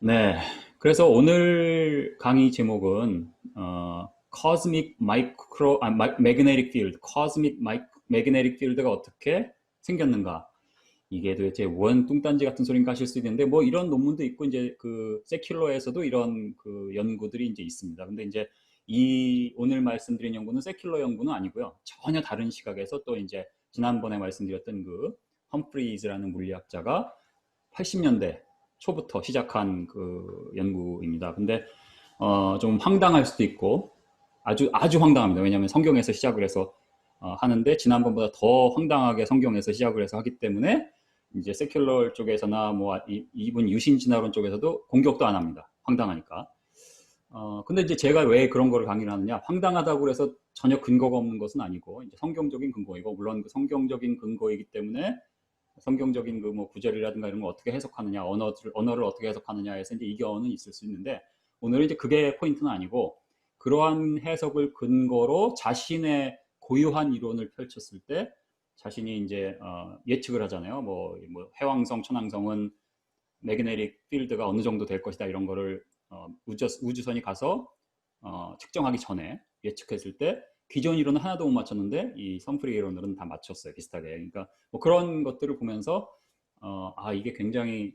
네. 그래서 오늘 강의 제목은 Cosmic Micro, Magnetic Field, Magnetic Field가 어떻게 생겼는가? 이게 도대체 원 뚱딴지 같은 소린가 하실 수 있는데 뭐 이런 논문도 있고 이제 그 세큘러에서도 이런 그 연구들이 이제 있습니다. 근데 이제 이 오늘 말씀드린 연구는 세큘러 연구는 아니고요. 전혀 다른 시각에서 또 이제 지난번에 말씀드렸던 그 험프리즈라는 물리학자가 80년대 초부터 시작한 그 연구입니다. 근데 좀 황당할 수도 있고 아주 황당합니다. 왜냐하면 성경에서 시작을 해서 하는데 지난번보다 더 황당하게 성경에서 시작을 해서 하기 때문에 이제 세큘러 쪽에서나 뭐 이분 유신 진화론 쪽에서도 공격도 안 합니다. 황당하니까. 근데 이제 제가 왜 그런 거를 강의를 하느냐? 황당하다고 해서 전혀 근거가 없는 것은 아니고 이제 성경적인 근거이고 물론 그 성경적인 근거이기 때문에 성경적인 그 뭐 구절이라든가 이런 걸 어떻게 해석하느냐, 언어를 어떻게 해석하느냐에서 이제 이견은 있을 수 있는데 오늘은 이제 그게 포인트는 아니고 그러한 해석을 근거로 자신의 고유한 이론을 펼쳤을 때 자신이 이제 예측을 하잖아요. 뭐 해왕성, 천왕성은 매그네틱 필드가 어느 정도 될 것이다 이런 거를 우주선이 가서 측정하기 전에 예측했을 때 기존 이론은 하나도 못 맞췄는데 이 험프리 이론으로는 다 맞췄어요. 비슷하게. 그러니까 뭐 그런 것들을 보면서 이게 굉장히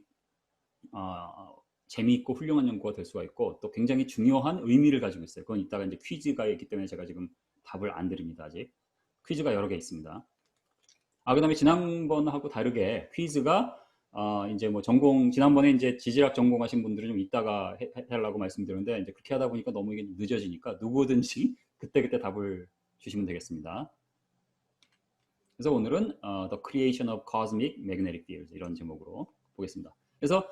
재미있고 훌륭한 연구가 될 수가 있고 또 굉장히 중요한 의미를 가지고 있어요. 그건 이따가 이제 퀴즈가 있기 때문에 제가 지금 답을 안 드립니다. 아직. 퀴즈가 여러 개 있습니다. 그다음에 지난번하고 다르게 퀴즈가 이제 뭐 지난번에 이제 지질학 전공하신 분들은 좀 이따가 하려고 말씀드렸는데 이제 그렇게 하다 보니까 너무 이게 늦어지니까 누구든지 그때그때 답을 주시면 되겠습니다. 그래서 오늘은 The Creation of Cosmic Magnetic Fields 이런 제목으로 보겠습니다. 그래서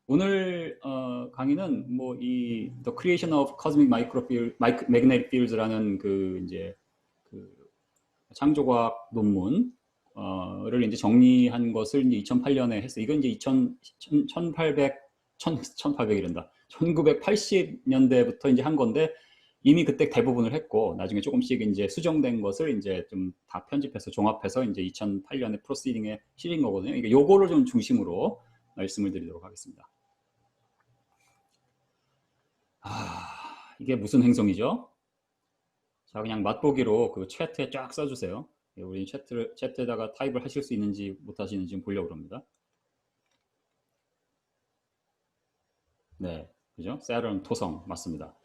오늘 강의는 뭐 이 The Creation of Cosmic Magnetic Fields라는 그 이제 그 창조과학 논문을 이제 정리한 것을 이제 2008년에 했어요. 이건 이제 1800이란다. 1980년대부터 이제 한 건데 이미 그때 대부분을 했고 나중에 조금씩 이제 수정된 것을 이제 좀 다 편집해서 종합해서 이제 2008년에 프로시딩에 실린 거거든요. 그러니까 요거를 좀 중심으로 말씀을 드리도록 하겠습니다. 이게 무슨 행성이죠? 자, 그냥 맛보기로 그 채트에 쫙 써주세요. 우리 채트에다가 타입을 하실 수 있는지 못 하시는지 보려고 합니다. 네, 그죠? 세런 토성 맞습니다.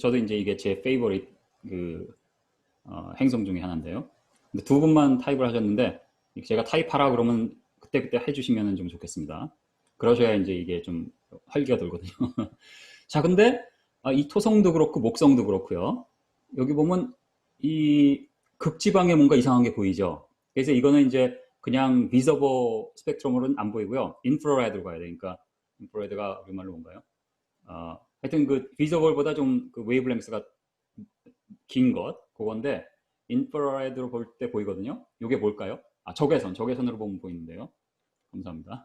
저도 이제 이게 제 페이보릿 그 행성 중에 하나인데요. 근데 두 분만 타입을 하셨는데 제가 타입하라 그러면 그때그때 해주시면 좀 좋겠습니다. 그러셔야 이제 이게 좀 활기가 돌거든요. 자, 근데 이 토성도 그렇고 목성도 그렇고요. 여기 보면 이 극지방에 뭔가 이상한 게 보이죠. 그래서 이거는 이제 그냥 비저버 스펙트럼으로는 안 보이고요. 인프라레드로 가야 되니까 인프라레드가 우리말로 뭔가요? 하여튼 그 비저벌보다 좀 그 웨이브랭스가 긴 것, 그건데 인프라레드로 볼 때 보이거든요. 이게 뭘까요? 적외선으로 보면 보이는데요. 감사합니다.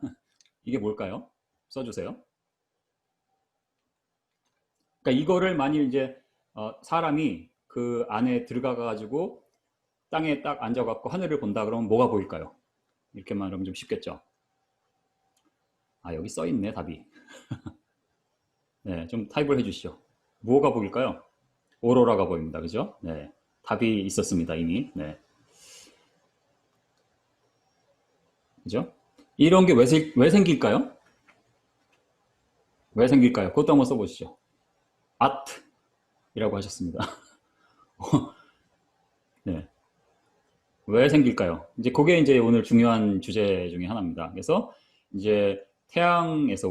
이게 뭘까요? 써주세요. 그러니까 이거를 만일 이제 사람이 그 안에 들어가 가지고 땅에 딱 앉아갖고 하늘을 본다 그러면 뭐가 보일까요? 이렇게 말하면 좀 쉽겠죠. 여기 써 있네 답이. 네, 좀 타입을 해주시죠. 뭐가 보일까요? 오로라가 보입니다. 그죠? 네, 답이 있었습니다 이미. 네, 그죠? 이런 게 왜 생길까요? 왜 생길까요? 그것도 한번 써보시죠. 아트이라고 하셨습니다. 네, 왜 생길까요? 이제 그게 이제 오늘 중요한 주제 중에 하나입니다. 그래서 이제 태양에서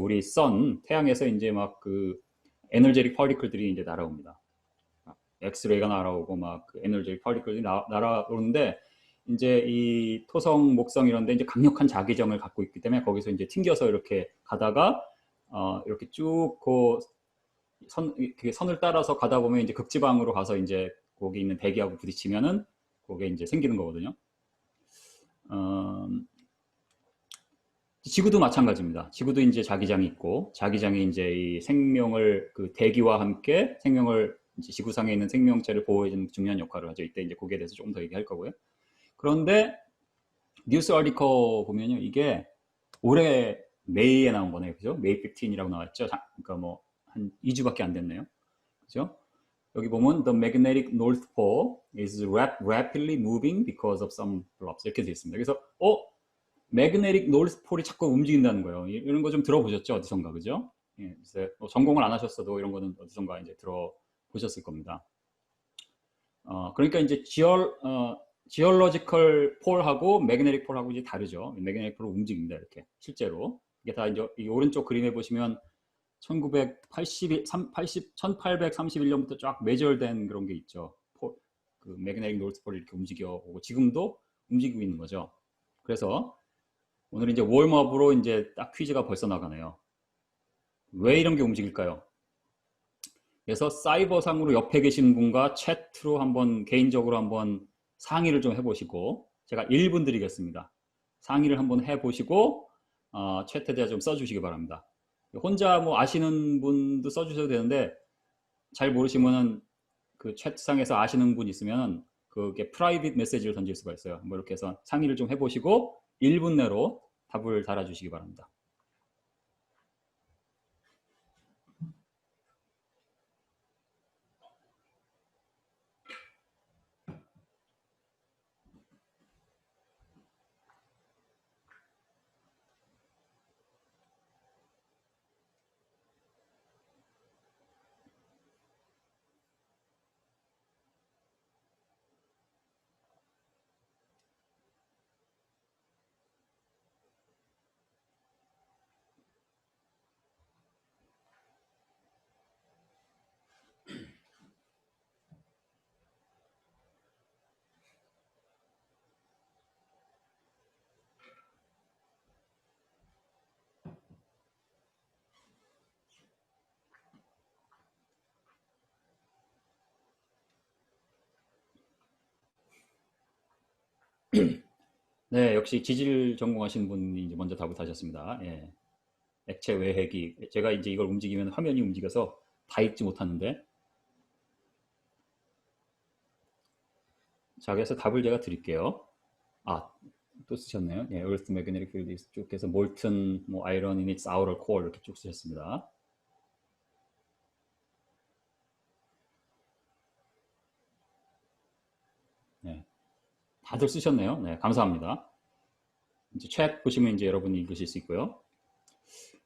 이제 막 그 에너제틱 파티클들이 이제 날아옵니다. 엑스레이가 날아오고 막그 에너제틱 파티클들이 날아오는데 이제 이 토성, 목성 이런데 이제 강력한 자기장을 갖고 있기 때문에 거기서 이제 튕겨서 이렇게 가다가 이렇게 쭉그 선을 따라서 가다 보면 이제 극지방으로 가서 이제 거기 있는 대기하고 부딪히면은 그게 이제 생기는 거거든요. 어, 지구도 마찬가지입니다. 지구도 이제 자기장이 있고 자기장이 이제 이 생명을 그 대기와 함께 생명을 이제 지구상에 있는 생명체를 보호해주는 중요한 역할을 하죠. 이때 이제 거기에 대해서 조금 더 얘기할 거고요. 그런데 뉴스 아티클 보면요, 이게 올해 메이에 나온 거네요. 그죠? 메이 15이라고 나왔죠. 그러니까 뭐 한 2주밖에 안 됐네요. 그죠? 여기 보면 the magnetic north pole is rapidly moving because of some blobs 이렇게 되어 있습니다. 그래서 magnetic north pole이 자꾸 움직인다는 거예요. 이런 거 좀 들어보셨죠? 어디선가, 그죠? 예, 그래서 전공을 안 하셨어도 이런 거는 어디선가 이제 들어보셨을 겁니다. 그러니까 이제 지얼로지컬 폴하고 매그네틱 폴하고 이제 다르죠. 매그네틱 폴은 움직입니다. 이렇게 실제로 이게 다 이제 이 오른쪽 그림에 보시면 1831년부터 쫙 매절된 그런 게 있죠. 그 매그네틱 노르스 폴이 이렇게 움직여 오고 지금도 움직이고 있는 거죠. 그래서 오늘 이제 웜업으로 이제 딱 퀴즈가 벌써 나가네요. 왜 이런 게 움직일까요? 그래서 사이버상으로 옆에 계신 분과 채트로 한번 개인적으로 한번 상의를 좀 해보시고 제가 1분 드리겠습니다. 상의를 한번 해보시고 채트에다 좀 써주시기 바랍니다. 혼자 뭐 아시는 분도 써주셔도 되는데 잘 모르시면은 그 채트상에서 아시는 분 있으면 그게 프라이빗 메시지를 던질 수가 있어요. 뭐 이렇게 해서 상의를 좀 해보시고 1분 내로 답을 달아주시기 바랍니다. 네, 역시 지질 전공하신 분이 이제 먼저 답을 하셨습니다. 예. 액체 외핵이 제가 이제 이걸 움직이면 화면이 움직여서 다 읽지 못하는데 자, 그래서 답을 제가 드릴게요. 또 쓰셨네요. 예, Earth Magnetic Field is 쭉 해서 molten 뭐 iron in its outer core 이렇게 쭉 쓰셨습니다. 네, 다들 쓰셨네요. 네, 감사합니다. 이제 챗 보시면 이제 여러분이 읽으실 수 있고요.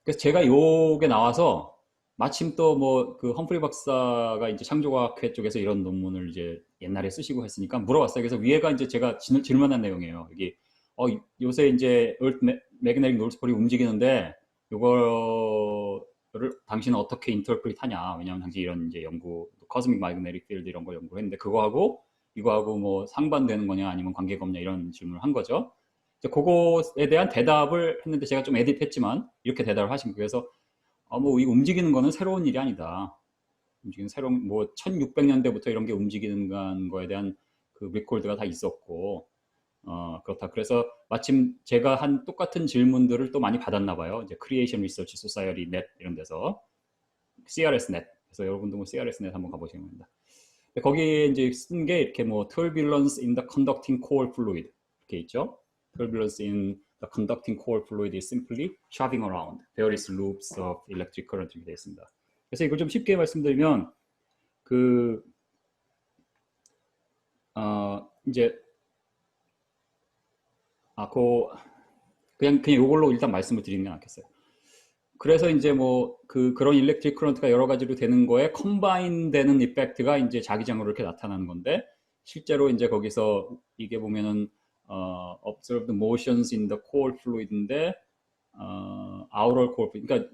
그래서 제가 요게 나와서 마침 또 뭐 그 험프리 박사가 이제 창조과학회 쪽에서 이런 논문을 이제 옛날에 쓰시고 했으니까 물어봤어요. 그래서 위에가 이제 제가 질문한 내용이에요. 여기 요새 이제 매그네틱 노스폴이 움직이는데 요거를 당신은 어떻게 인터프리트 하냐? 왜냐하면 당신 이런 이제 연구 코스믹 매그네틱 필드 이런 거 연구했는데 그거하고 이거하고 뭐 상반되는 거냐 아니면 관계가 없냐 이런 질문을 한 거죠. 그거에 대한 대답을 했는데 제가 좀 에디트했지만 이렇게 대답을 하신 거예요. 그래서 뭐 이거 움직이는 거는 새로운 일이 아니다. 움직이는 새로운 뭐 1600년대부터 이런 게 움직이는 거에 대한 그 리콜드가 다 있었고 그렇다. 그래서 마침 제가 한 똑같은 질문들을 또 많이 받았나 봐요. 이제 크리에이션 리서치 소사이어티 넷 이런 데서 CRS 넷. 그래서 여러분도 뭐 CRS 넷 한번 가보시면 됩니다. 거기에 이제 쓴 게 이렇게 뭐 turbulence in the conducting core fluid 이렇게 있죠. turbulence in the conducting core fluid is simply shoving around various loops of electric current 이렇게 되어 있습니다. 그래서 이걸 좀 쉽게 말씀드리면 이제 그냥 이걸로 일단 말씀을 드리는 게 낫겠어요. 그래서 이제 뭐 그런 일렉트릭 커런트가 여러 가지로 되는 거에 컴바인 되는 이펙트가 이제 자기장으로 이렇게 나타나는 건데 실제로 이제 거기서 이게 보면은 observed motions in the core fluid인데 outer core fluid, 그러니까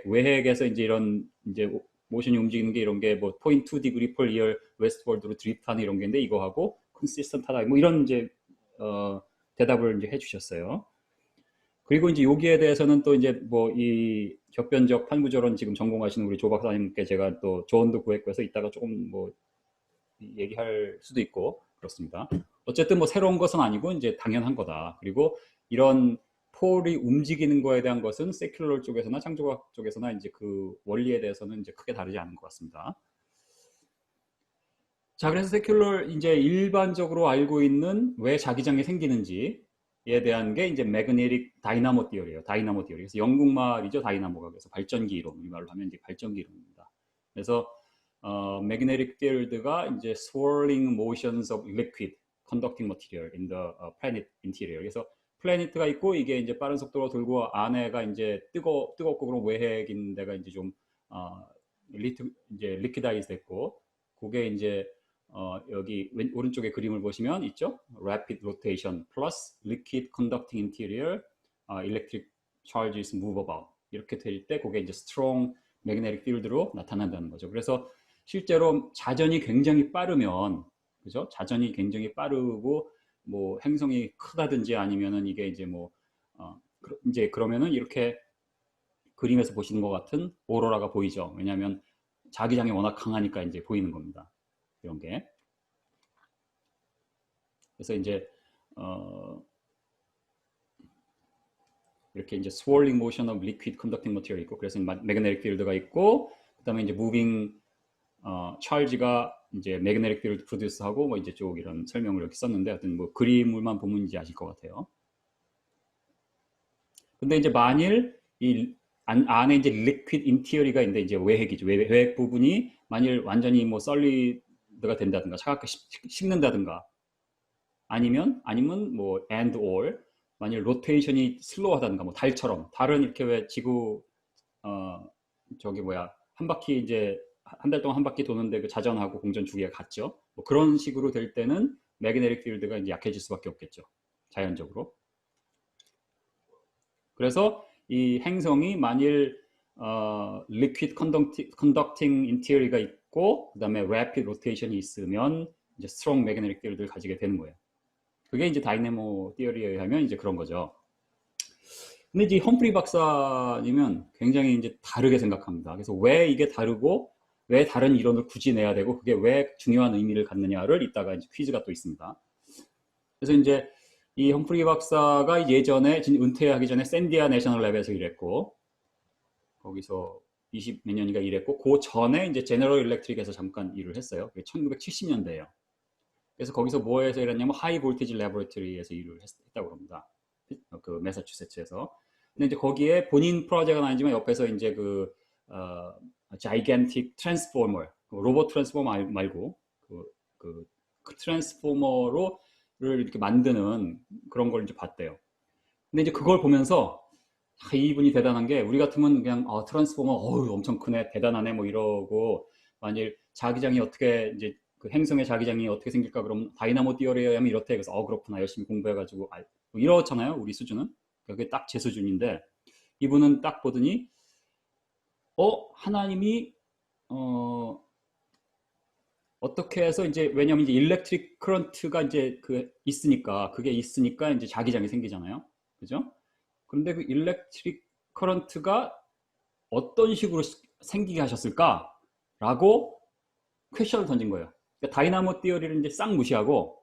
외핵에서 이제 이런 이제 모션이 움직이는 게 이런 게 뭐 0.2 degree per year westward로 드리프트하는 이런 게인데 이거하고 consistent하다 뭐 이런 이제 대답을 이제 해주셨어요. 그리고 이제 여기에 대해서는 또 이제 뭐 이 격변적 판구조론 지금 전공하시는 우리 조 박사님께 제가 또 조언도 구했고 해서 이따가 조금 뭐 얘기할 수도 있고 그렇습니다. 어쨌든 뭐 새로운 것은 아니고 이제 당연한 거다. 그리고 이런 폴이 움직이는 거에 대한 것은 세큘러 쪽에서나 창조과학 쪽에서나 이제 그 원리에 대해서는 이제 크게 다르지 않은 것 같습니다. 자, 그래서 세큘러 이제 일반적으로 알고 있는 왜 자기장이 생기는지 대한 게 이제 매그네틱 다이나모 띠어리예요. 다이나모 띠어리. 그래서 영국 말이죠. 다이나모가. 그래서 발전기 이론, 우리말로 하면 이제 발전기 이론입니다. 그래서 magnetic field가 이제 swirling motions of liquid conducting material in the planet interior. 그래서 플래닛가 있고 이게 이제 빠른 속도로 돌고 안에가 이제 뜨겁고 그런 외핵인 데가 이제 좀 이제 리퀴다이즈 됐고, 그게 이제 여기 오른쪽에 그림을 보시면 있죠. Rapid rotation plus liquid conducting interior, electric charges move about. 이렇게 될 때 그게 이제 strong magnetic field로 나타난다는 거죠. 그래서 실제로 자전이 굉장히 빠르면, 그죠? 자전이 굉장히 빠르고 뭐 행성이 크다든지 아니면은 이게 이제 뭐 이제 그러면은 이렇게 그림에서 보시는 것 같은 오로라가 보이죠. 왜냐하면 자기장이 워낙 강하니까 이제 보이는 겁니다. 이런 게. 그래서 이제 이렇게 이제 swirling motion of liquid conducting material 있고, 그래서 magnetic field가 있고, 그다음에 이제 moving charge가 이제 magnetic field produce하고 뭐 이제 쭉 이런 설명을 이렇게 썼는데, 하여튼 뭐 그림을만 보면 이제 아실 것 같아요. 근데 이제 만일 이 안에 이제 liquid interior가 있는데 이제 외핵이죠. 외핵 부분이 만일 완전히 뭐 solid가 된다든가 차갑게 식는다든가 아니면 뭐 and or 만일 로테이션이 슬로우하다든가, 뭐 달처럼, 달은 이렇게 왜 지구 저기 뭐야 한 바퀴 이제 한 달 동안 한 바퀴 도는데 그 자전하고 공전 주기가 같죠. 뭐 그런 식으로 될 때는 매그네틱 필드가 이제 약해질 수밖에 없겠죠. 자연적으로. 그래서 이 행성이 만일 liquid conducting interior가 있고 그다음에 rapid rotation이 있으면 이제 strong magnetic field를 가지게 되는 거예요. 그게 이제 다이내모 띠어리에 의하면 이제 그런 거죠. 근데 이제 험프리 박사님은 굉장히 이제 다르게 생각합니다. 그래서 왜 이게 다르고 왜 다른 이론을 굳이 내야 되고 그게 왜 중요한 의미를 갖느냐를 이따가 이제 퀴즈가 또 있습니다. 그래서 이제 이 험프리 박사가 예전에 은퇴하기 전에 샌디아 내셔널 랩에서 일했고, 거기서 20 몇 년인가 일했고, 그 전에 이제 제너럴 일렉트릭에서 잠깐 일을 했어요. 1970년대예요. 그래서 거기서 뭐에서 일했냐면 하이 볼티지 레버리터리에서 일을 했다고 합니다. 그 매사추세츠에서. 근데 이제 거기에 본인 프로젝트는 아니지만 옆에서 이제 그 gigantic transformer, 로봇 트랜스포머 말고 그 트랜스포머를 이렇게 만드는 그런 걸 이제 봤대요. 근데 이제 그걸 보면서 이분이 대단한 게, 우리 같으면 그냥 트랜스포머 엄청 크네, 대단하네 뭐 이러고, 만일 자기장이 어떻게 이제 그 행성의 자기장이 어떻게 생길까 그럼 다이나모 띠어리에 하면 이렇대. 그래서 그렇구나, 열심히 공부해가지고 뭐 이렇잖아요, 우리 수준은. 그게 딱 제 수준인데, 이분은 딱 보더니 하나님이 어떻게 해서 이제, 왜냐면 이제 일렉트릭 커런트가 이제 그게 있으니까 이제 자기장이 생기잖아요, 그죠? 그런데 그 일렉트릭 커런트가 어떤 식으로 생기게 하셨을까라고 퀘션을 던진 거예요. 그러니까 다이나모 띠어리를 이제 싹 무시하고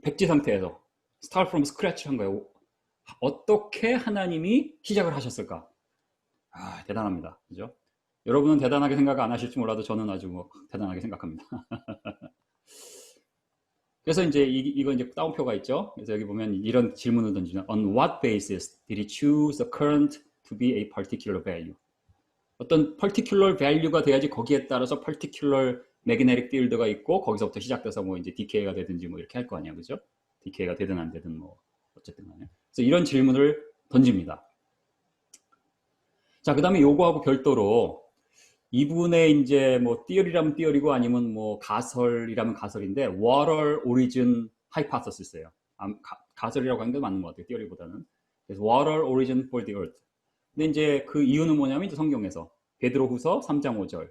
백지 상태에서 start from scratch 한 거예요. 어떻게 하나님이 시작을 하셨을까? 대단합니다, 그죠? 여러분은 대단하게 생각 안 하실지 몰라도 저는 아주 뭐 대단하게 생각합니다. 그래서 이제 이거 이제 따옴표가 있죠. 그래서 여기 보면 이런 질문을 던지면 On what basis did he choose the current to be a particular value? 어떤 particular value가 돼야지 거기에 따라서 particular magnetic field가 있고 거기서부터 시작돼서 뭐 이제 decay가 되든지 뭐 이렇게 할 거 아니야, 그죠? decay가 되든 안 되든 뭐 어쨌든 간에. 그래서 이런 질문을 던집니다. 자, 그다음에 요거하고 별도로 이분의 이제 뭐 띠어리라면 띠어리고 아니면 뭐 가설이라면 가설인데 water origin hypothesis예요. 가설이라고 하는 게 맞는 것 같아요, 띠어리보다는. 그래서 water origin for the earth. 근데 이제 그 이유는 뭐냐면 이제 성경에서 베드로후서 3장 5절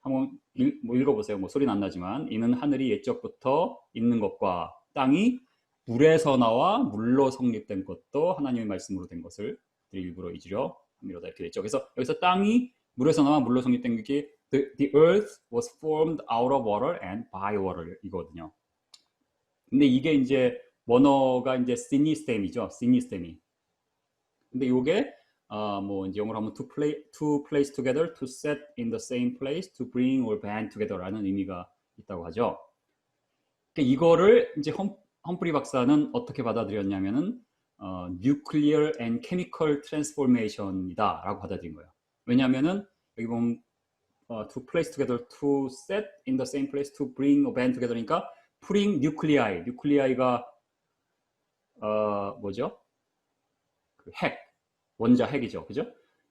한번 뭐 읽어보세요. 뭐 소리는 안 나지만 이는 하늘이 옛적부터 있는 것과 땅이 물에서 나와 물로 성립된 것도 하나님의 말씀으로 된 것을 일부러 잊으려 함이로다, 이렇게 됐죠. 그래서 여기서 땅이 물에서 나와 물로 성립된 게 the earth was formed out of water and by water 이거든요. 근데 이게 이제 원어가 이제 시니스템이죠. 시니스템이. 근데 이게 뭐 이제 영어로 하면 to place together, to set in the same place, to bring or band together라는 의미가 있다고 하죠. 그러니까 이거를 이제 험프리 박사는 어떻게 받아들였냐면은 nuclear and chemical transformation이다 라고 받아들인 거예요. 왜냐하면은 여기 보면 to place together, to set in the same place, to bring or band together니까 putting nuclei, nuclei가 뭐죠? 그 핵, 원자 핵이죠, 그죠?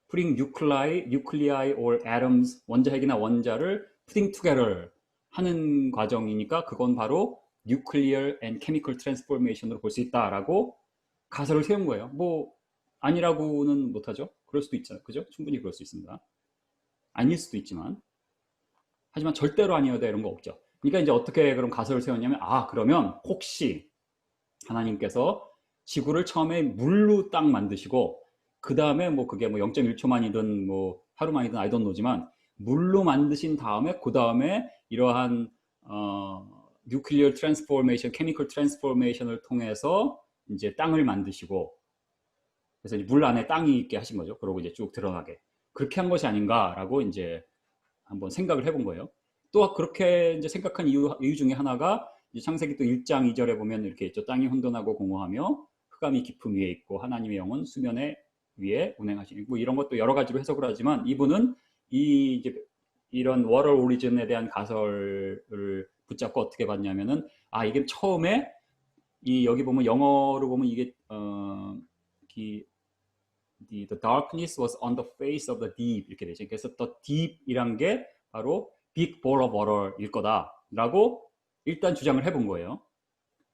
putting nuclei or atoms, 원자 핵이나 원자를 putting together 하는 과정이니까 그건 바로 nuclear and chemical transformation으로 볼 수 있다라고 가설을 세운 거예요. 뭐 아니라고는 못하죠. 그럴 수도 있잖아요, 그죠? 충분히 그럴 수 있습니다. 아닐 수도 있지만, 하지만 절대로 아니어야 돼 이런 거 없죠. 그러니까 이제 어떻게 그럼 가설을 세웠냐면, 그러면 혹시 하나님께서 지구를 처음에 물로 딱 만드시고 그 다음에 뭐 그게 뭐 0.1초만이든 뭐 하루만이든 I don't know지만 물로 만드신 다음에 그 다음에 이러한 nuclear transformation, chemical transformation을 통해서 이제 땅을 만드시고, 그래서 이제 물 안에 땅이 있게 하신 거죠. 그러고 이제 쭉 드러나게 그렇게 한 것이 아닌가라고 이제 한번 생각을 해본 거예요. 또 그렇게 이제 생각한 이유 중에 하나가 창세기 또 1장 2절에 보면 이렇게 있죠. 땅이 혼돈하고 공허하며 흑암이 깊음 위에 있고 하나님의 영은 수면에 위에 운행하시니, 뭐 이런 것도 여러 가지로 해석을 하지만 이분은 이제 이런 워럴 오리진에 대한 가설을 붙잡고 어떻게 봤냐면은 이게 처음에 이 여기 보면 영어로 보면 이게 the darkness was on the face of the deep 이렇게 되죠. 그래서 the deep이란 게 바로 big ball of water일 거다라고 일단 주장을 해본 거예요.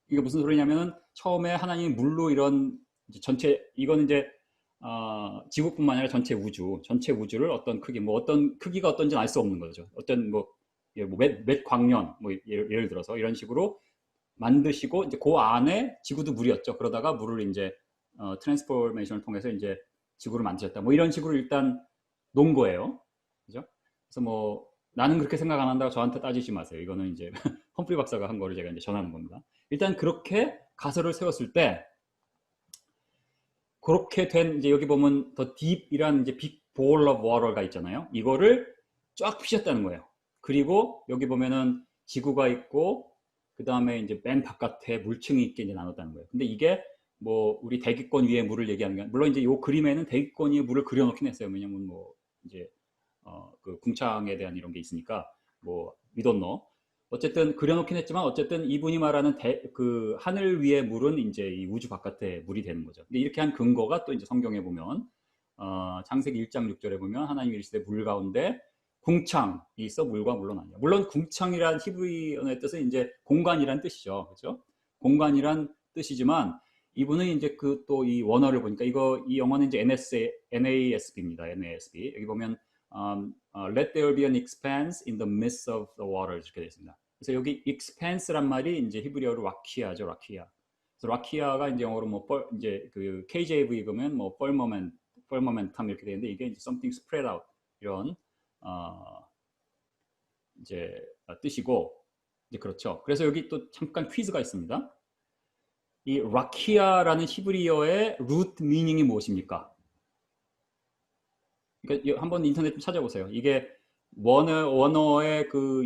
이게 무슨 소리냐면은 처음에 하나님이 물로 이런 전체, 이거는 이제 지구뿐만 아니라 전체 우주를 어떤 크기, 뭐 어떤 크기가 어떤지는 알 수 없는 거죠. 어떤 몇 광년, 뭐 예를 들어서 이런 식으로 만드시고 이제 그 안에 지구도 물이었죠. 그러다가 물을 이제 트랜스포메이션을 통해서 이제 지구를 만드셨다. 뭐 이런 식으로 일단 놓은 거예요. 그죠? 그래서 뭐 나는 그렇게 생각 안 한다고 저한테 따지지 마세요. 이거는 이제 험프리 박사가 한 거를 제가 이제 전하는 겁니다. 일단 그렇게 가설을 세웠을 때 그렇게 된 이제 여기 보면 더 딥이란 이제 빅 볼 오브 워터가 있잖아요. 이거를 쫙 피셨다는 거예요. 그리고 여기 보면은 지구가 있고 그 다음에 이제 맨 바깥에 물층이 있게 이제 나눴다는 거예요. 근데 이게 뭐 우리 대기권 위에 물을 얘기하는 게, 물론 이제 이 그림에는 대기권 위에 물을 그려놓긴 했어요. 왜냐면 뭐 이제 그 궁창에 대한 이런 게 있으니까 뭐 믿었노. 어쨌든 그려놓긴 했지만 어쨌든 이분이 말하는 그 하늘 위의 물은 이제 이 우주 바깥에 물이 되는 거죠. 근데 이렇게 한 근거가 또 이제 성경에 보면 창세기 1장 6절에 보면 하나님이 이르시되 물 가운데 궁창이 있어 물과 물로 나뉘어. 물론 궁창이란 히브리 언어의 뜻은 이제 공간이란 뜻이죠. 그렇죠? 공간이란 뜻이지만 이분은 이제 그 또 이 원어를 보니까 이 영어는 이제 NASB입니다. NASB. 여기 보면 let there be an expanse in the midst of the waters 이렇게 되어 있습니다. 그래서 여기 expanse란 말이 이제 히브리어로 라키아죠, 라키아. 그래서 라키아가 이제 영어로 뭐 이제 그 KJV 보면 뭐 firmamentum 이렇게 되는데 이게 이제 something spread out 이런 이제 뜻이고, 이제 그렇죠. 그래서 여기 또 잠깐 퀴즈가 있습니다. 이 라키아라는 히브리어의 루트 미닝이 무엇입니까? 그러니까 한번 인터넷 좀 찾아보세요. 이게 원어의 그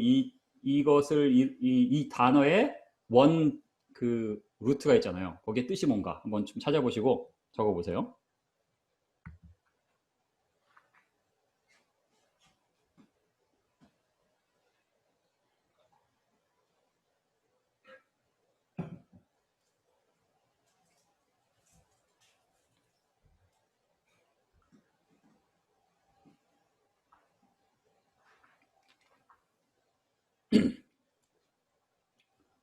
이것을 이 단어의 원 그 루트가 있잖아요. 거기에 뜻이 뭔가 한번 좀 찾아보시고 적어보세요.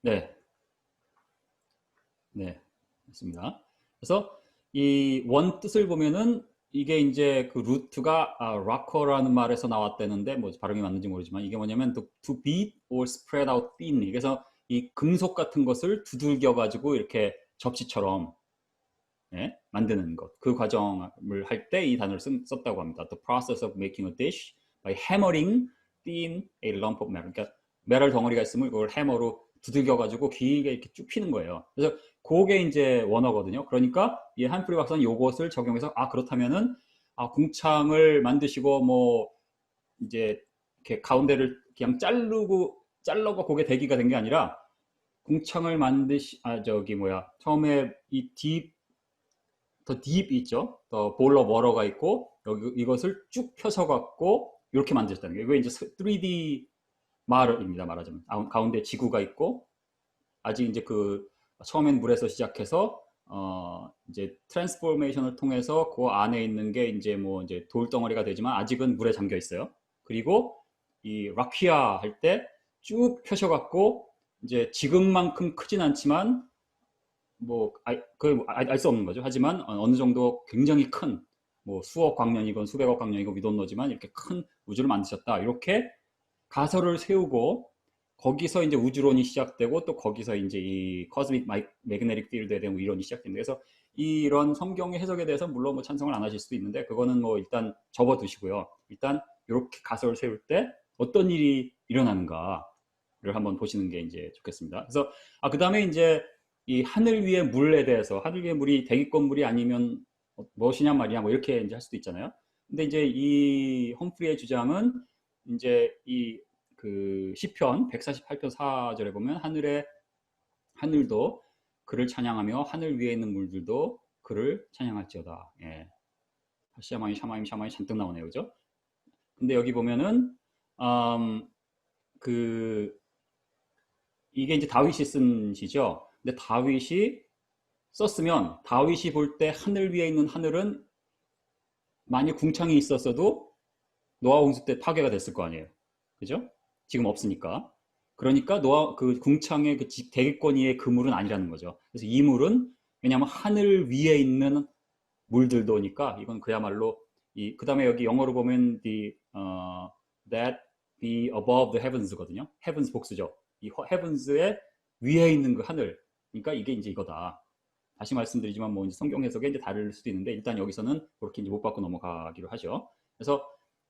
네, 네, 맞습니다. 그래서 이 원 뜻을 보면은 이게 이제 그 루트가 락커라는 말에서 나왔다는데 뭐 발음이 맞는지 모르지만 이게 뭐냐면 to beat or spread out thinly. 그래서 이 금속 같은 것을 두들겨 가지고 이렇게 접시처럼 만드는 것. 그 과정을 할 때 이 단어를 썼다고 합니다. The process of making a dish by hammering thin a lump of metal. 그러니까 메탈 덩어리가 있으면 그걸 해머로 두들겨 가지고 길게 이렇게 쭉 피는 거예요. 그래서 그게 이제 원어거든요. 그러니까 이 한프리 박사는 요것을 적용해서 그렇다면은 궁창을 만드시고 뭐 이제 이렇게 가운데를 그냥 잘라고 그게 대기가 된 게 아니라 궁창을 처음에 더 딥 있죠. 더 볼 오브 워터가 있고 여기 이것을 쭉 펴서 갖고 이렇게 만드셨다는 거예요. 이거 이제 3D 말입니다. 말하자면 가운데 지구가 있고 아직 이제 그 처음엔 물에서 시작해서 이제 트랜스포메이션을 통해서 그 안에 있는 게 이제 뭐 이제 돌덩어리가 되지만 아직은 물에 잠겨 있어요. 그리고 이 라키아 할 때 쭉 펴셔 갖고 이제 지금만큼 크진 않지만 뭐 알 수 없는 거죠. 하지만 어느 정도 굉장히 큰 뭐 수억 광년이건 수백억 광년이건 위도노지만 이렇게 큰 우주를 만드셨다. 이렇게 가설을 세우고 거기서 이제 우주론이 시작되고 또 거기서 이제 이 코스믹 매그네틱 필드에 대한 이론이 시작됩니다. 그래서 이런 성경의 해석에 대해서 물론 뭐 찬성을 안 하실 수도 있는데 그거는 뭐 일단 접어두시고요. 일단 이렇게 가설을 세울 때 어떤 일이 일어나는가를 한번 보시는 게 이제 좋겠습니다. 그래서 그다음에 이제 이 하늘 위의 물에 대해서 하늘 위의 물이 대기권 물이 아니면 무엇이냐 말이야 뭐 이렇게 이제 할 수도 있잖아요. 근데 이제 이 험프리의 주장은 이제 이 그 시편 148편 4절에 보면 하늘도 그를 찬양하며 하늘 위에 있는 물들도 그를 찬양할지어다. 예. 샤마임 샤마임 샤마임 잔뜩 나오네요, 그죠? 근데 여기 보면은 이게 이제 다윗이 쓴 시죠. 근데 다윗이 썼으면 다윗이 볼 때 하늘 위에 있는 하늘은 만약 궁창이 있었어도 노아 홍수 때 파괴가 됐을 거 아니에요. 그죠? 지금 없으니까. 그러니까 그 궁창의 그 대기권 위의 그 물은 아니라는 거죠. 그래서 이 물은 왜냐하면 하늘 위에 있는 물들도니까 이건 그야말로 그 다음에 여기 영어로 보면 that be above the heavens거든요. heavens 복수죠. 이 heavens의 위에 있는 그 하늘. 그러니까 이게 이제 이거다. 다시 말씀드리지만 뭐 이제 성경 해석에 이제 다를 수도 있는데 일단 여기서는 그렇게 이제 못 받고 넘어가기로 하죠. 그래서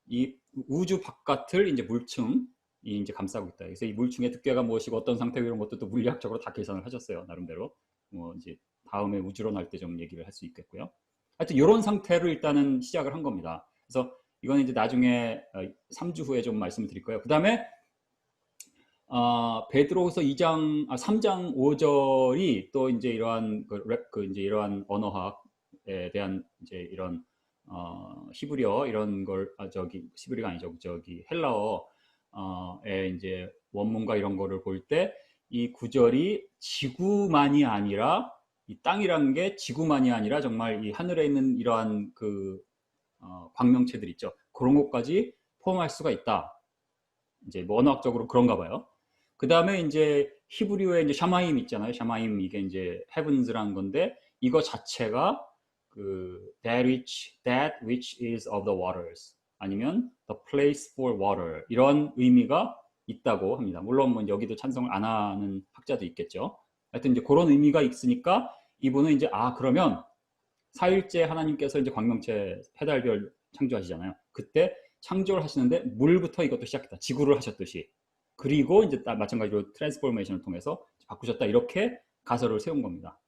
이 우주 바깥을 이제 물층이 이제 감싸고 있다. 그래서 이 물층의 두께가 무엇이고 어떤 상태고 이런 것도 또 물리학적으로 다 계산을 하셨어요. 나름대로. 뭐 이제 다음에 우주론 할 때 좀 얘기를 할 수 있겠고요. 하여튼 이런 상태로 일단은 시작을 한 겁니다. 그래서 이거는 이제 나중에 3주 후에 좀 말씀을 드릴 거예요. 그 다음에 베드로후서 3장 5절이 또 이제 이러한 이제 이러한 언어학에 대한 이제 이런 히브리어 이런 걸 히브리가 아니죠. 헬라어의 이제 원문과 이런 거를 볼 때 이 구절이 지구만이 아니라 이 땅이라는 게 지구만이 아니라 정말 이 하늘에 있는 이러한 광명체들 있죠. 그런 것까지 포함할 수가 있다. 이제 뭐 언어학적으로 그런가 봐요. 그 다음에 이제 히브리어에 이제 샤마임 있잖아요. 샤마임 이게 이제 heavens라는 건데 이거 자체가 that which is of the waters 아니면 the place for water 이런 의미가 있다고 합니다. 물론 뭐 여기도 찬성을 안 하는 학자도 있겠죠. 하여튼 이제 그런 의미가 있으니까 이분은 이제 그러면 사일째 하나님께서 이제 광명체 해달별 창조하시잖아요. 그때 창조를 하시는데 물부터 이것도 시작했다. 지구를 하셨듯이. 그리고 이제 마찬가지로 트랜스포메이션을 통해서 바꾸셨다. 이렇게 가설을 세운 겁니다.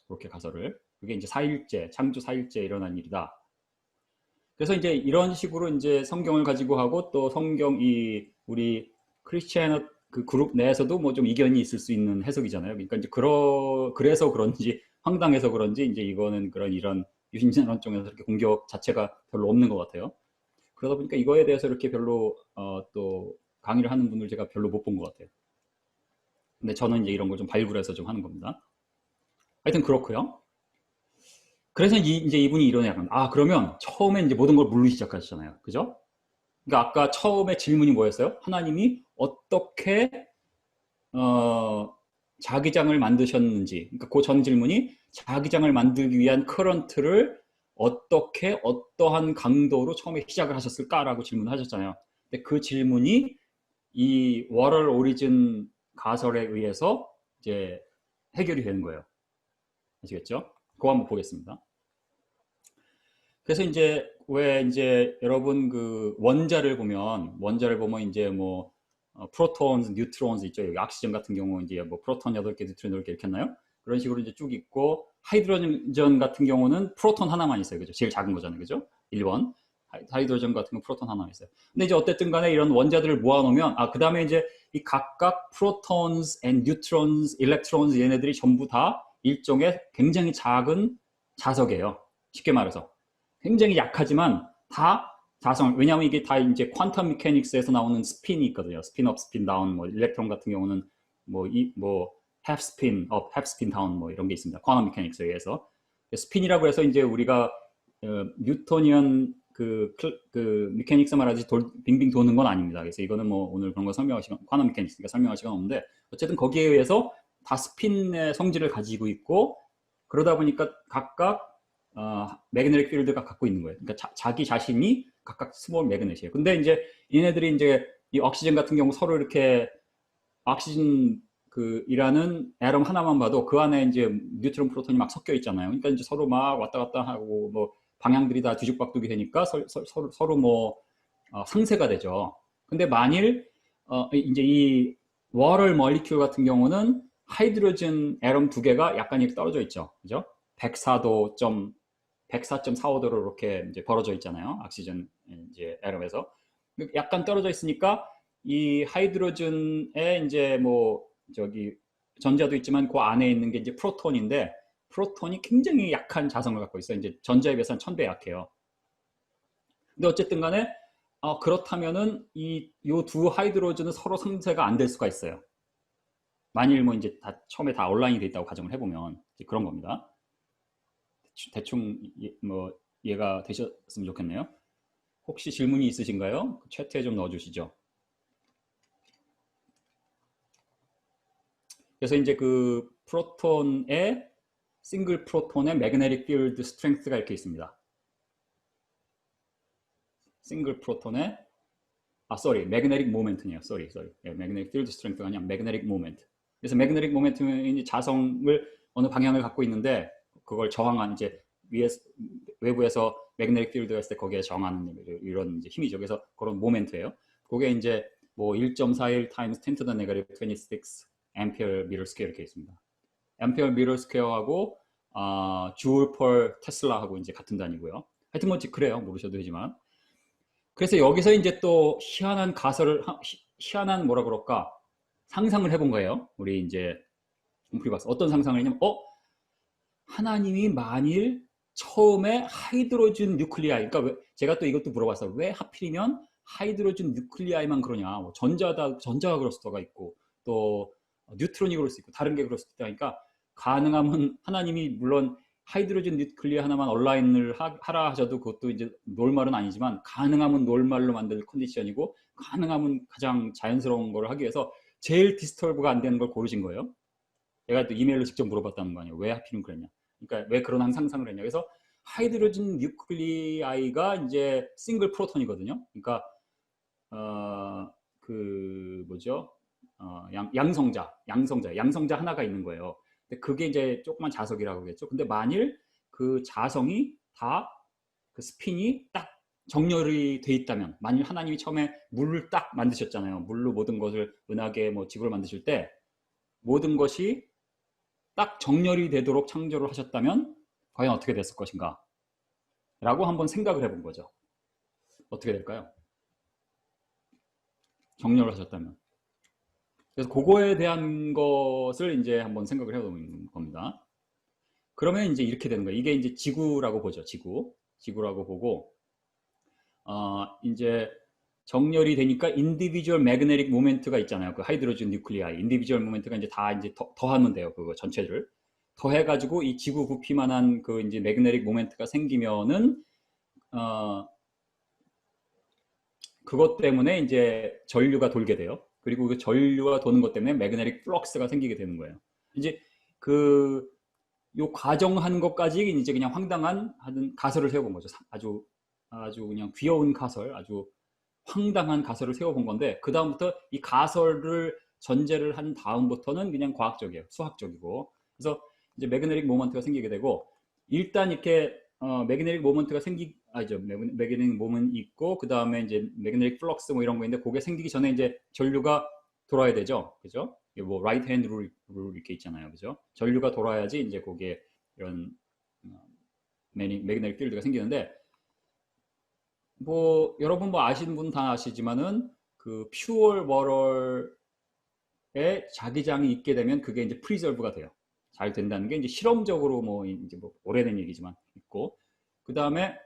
그렇게 가설을. 그게 이제 창조 4일째 일어난 일이다. 그래서 이제 이런 식으로 이제 성경을 가지고 하고 또 우리 크리스티안 그 그룹 내에서도 뭐 좀 이견이 있을 수 있는 해석이잖아요. 그러니까 이제 그래서 그런지 황당해서 그런지 이제 이거는 이런 유신론적 쪽에서 이렇게 공격 자체가 별로 없는 것 같아요. 그러다 보니까 이거에 대해서 이렇게 별로 또 강의를 하는 분들 제가 별로 못 본 것 같아요. 근데 저는 이제 이런 걸 좀 발굴해서 좀 하는 겁니다. 하여튼 그렇고요. 그래서 이제 이분이 이런 약간 그러면 처음에 이제 모든 걸 물로 시작하셨잖아요. 그죠? 그러니까 아까 처음에 질문이 뭐였어요? 하나님이 어떻게 자기장을 만드셨는지. 그러니까 그 전 질문이 자기장을 만들기 위한 커런트를 어떻게 어떠한 강도로 처음에 시작을 하셨을까라고 질문하셨잖아요. 근데 그 질문이 이 워럴 오리진 가설에 의해서 이제 해결이 되는 거예요. 아시겠죠? 그거 한번 보겠습니다. 그래서 이제 여러분 그 원자를 보면 이제 뭐 프로톤, 뉴트론스 있죠. 여기 악시전 같은 경우 이제 뭐 프로톤 8개, 뉴트론 8개 이렇게 했나요? 그런 식으로 이제 쭉 있고 하이드로전 같은 경우는 프로톤 하나만 있어요. 그죠? 제일 작은 거잖아요. 그죠? 1번. 하이드로전 같은 거 프로톤 하나 있어요. 근데 이제 어쨌든 간에 이런 원자들을 모아놓으면 그 다음에 이제 이 각각 프로톤스 앤 뉴트론스, 일렉트론스 얘네들이 전부 다 일종의 굉장히 작은 자석이에요. 쉽게 말해서 굉장히 약하지만 다 자성. 왜냐하면 이게 다 이제 퀀텀 미케닉스에서 나오는 스핀이 있거든요. 스핀 업, 스핀 다운. 뭐 일렉트론 같은 경우는 뭐 half spin up, half spin down 뭐 이런 게 있습니다. 퀀텀 미케닉스에 의해서 스핀이라고 해서 이제 우리가 뉴토니언 그 미케닉스 말하듯이 빙빙 도는 건 아닙니다. 그래서 이거는 뭐 오늘 그런 거 설명할 시간, 퀀텀 미케닉스가 설명할 시간 없는데 어쨌든 거기에 의해서 다 스핀의 성질을 가지고 있고 그러다 보니까 각각 매그네틱 필드가 갖고 있는 거예요. 그러니까 자기 자신이 각각 스몰 매그넷이에요. 근데 이제 얘네들이 이제 이 옥시전 같은 경우 서로 이렇게 옥시전 이라는 애tom 하나만 봐도 그 안에 이제 뉴트론, 프로톤이 막 섞여 있잖아요. 그러니까 이제 서로 막 왔다 갔다 하고 뭐 방향들이 다 뒤죽박죽이 되니까 서로 뭐 상쇄가 되죠. 근데 만일 이제 이 워럴 멀리큘 같은 경우는 하이드로젠 애tom 두 개가 약간 이렇게 떨어져 있죠. 그죠? 104.45도로 이렇게 이제 벌어져 있잖아요. 옥시전 이제 애tom에서 약간 떨어져 있으니까 이 하이드로젠에 이제 뭐 저기 전자도 있지만 그 안에 있는 게 이제 프로톤인데 프로톤이 굉장히 약한 자성을 갖고 있어요. 이제 전자에 비해서 한 1000배 약해요. 근데 어쨌든 간에 그렇다면은 이 두 하이드로젠은 서로 상쇄가 안 될 수가 있어요. 만일 뭐 이제 처음에 다 온라인이 돼 있다고 가정을 해보면 그런 겁니다. 대충 뭐 이해가 되셨으면 좋겠네요. 혹시 질문이 있으신가요? 채트에 좀 넣어주시죠. 그래서 이제 그 프로톤의 싱글 프로톤의 매그네틱 필드 스트렝스가 이렇게 있습니다. 싱글 프로톤의 매그네틱 모멘트네요. 매그네틱 필드 스트렝스가 아니라 매그네틱 모멘트. 그래서 매그네틱 모멘트는 자성을 어느 방향을 갖고 있는데 그걸 저항한 이제 외부에서 매그네틱 필드가 있을 때 거기에 저항하는 이런 이제 힘이죠. 그래서 그런 모멘트예요. 그게 이제 뭐 1.41 times 10 to the negative 26 앰피어 미터 스퀘어 이렇게 있습니다. 앰피어 미터 스퀘어하고 주울 per 테슬라하고 이제 같은 단위고요. 하여튼 뭐 그래요. 모르셔도 되지만. 그래서 여기서 이제 또 희한한 뭐라 그럴까 상상을 해본 거예요. 우리 이제 옴프리박스 어떤 상상을 했냐면 하나님이 만일 처음에 하이드로젠 뉴클리아이, 그러니까 제가 또 이것도 물어봤어요. 왜 하필이면 하이드로젠 뉴클리아이만 그러냐? 뭐 전자가 그럴 수가 있고 또 뉴트론이 그럴 수 있고 다른 게 그럴 수 있다. 그러니까 가능하면 하나님이 물론 하이드로젠 뉴클리아 하나만 온라인을 하라 하셔도 그것도 이제 놀말은 아니지만 가능하면 놀말로 만들 컨디션이고 가능하면 가장 자연스러운 걸 하기 위해서 제일 디스터브가 안 되는 걸 고르신 거예요. 제가 또 이메일로 직접 물어봤다는 거 아니에요. 왜 하필이면 그랬냐? 그러니까 왜 그런 상상을 했냐? 그래서 하이드로젠 뉴클리아이가 이제 싱글 프로톤이거든요. 그러니까 뭐죠? 양성자 하나가 있는 거예요. 근데 그게 이제 조그만 자석이라고 그랬죠. 근데 만일 그 자성이 다 그 스핀이 딱 정렬이 돼 있다면, 만일 하나님이 처음에 물을 딱 만드셨잖아요. 물로 모든 것을 은하계 뭐 지구를 만드실 때 모든 것이 딱 정렬이 되도록 창조를 하셨다면 과연 어떻게 됐을 것인가? 라고 한번 생각을 해본 거죠. 어떻게 될까요? 정렬을 하셨다면. 그래서 그거에 대한 것을 이제 한번 생각을 해보는 겁니다. 그러면 이제 이렇게 되는 거예요. 이게 이제 지구라고 보죠. 지구라고 보고 이제 정렬이 되니까 인디비주얼 매그네틱 모멘트가 있잖아요. 그 하이드로젠 뉴클리아이 인디비주얼 모멘트가 이제 다 이제 더하면 돼요. 그거 전체를 더해가지고 이 지구 부피만한 그 이제 매그네틱 모멘트가 생기면은 그것 때문에 이제 전류가 돌게 돼요. 그리고 그 전류가 도는 것 때문에 매그네틱 플럭스가 생기게 되는 거예요. 이제 요 과정한 것까지 이제 그냥 황당한 가설을 세워본 거죠. 아주 그냥 귀여운 가설, 아주 황당한 가설을 세워본 건데 그 다음부터 이 가설을 전제를 한 다음부터는 그냥 과학적이에요. 수학적이고. 그래서 이제 매그네틱 모먼트가 생기게 되고 일단 이렇게 매그네틱 모먼트가 매그네틱 모먼트 있고 그 다음에 이제 매그네틱 플럭스 뭐 이런 거 있는데 그게 생기기 전에 이제 전류가 돌아야 되죠. 그죠? 뭐 라이트 핸드 룰 이렇게 있잖아요. 그죠? 전류가 돌아야지 이제 거기에 이런 매그네틱 필드가 생기는데 뭐 여러분 뭐 아시는 분 다 아시지만은 그 퓨어 워럴에 자기장이 있게 되면 그게 이제 프리저브가 돼요. 잘 된다는 게 이제 실험적으로 뭐 이제 뭐 오래된 얘기지만 있고, 그 다음에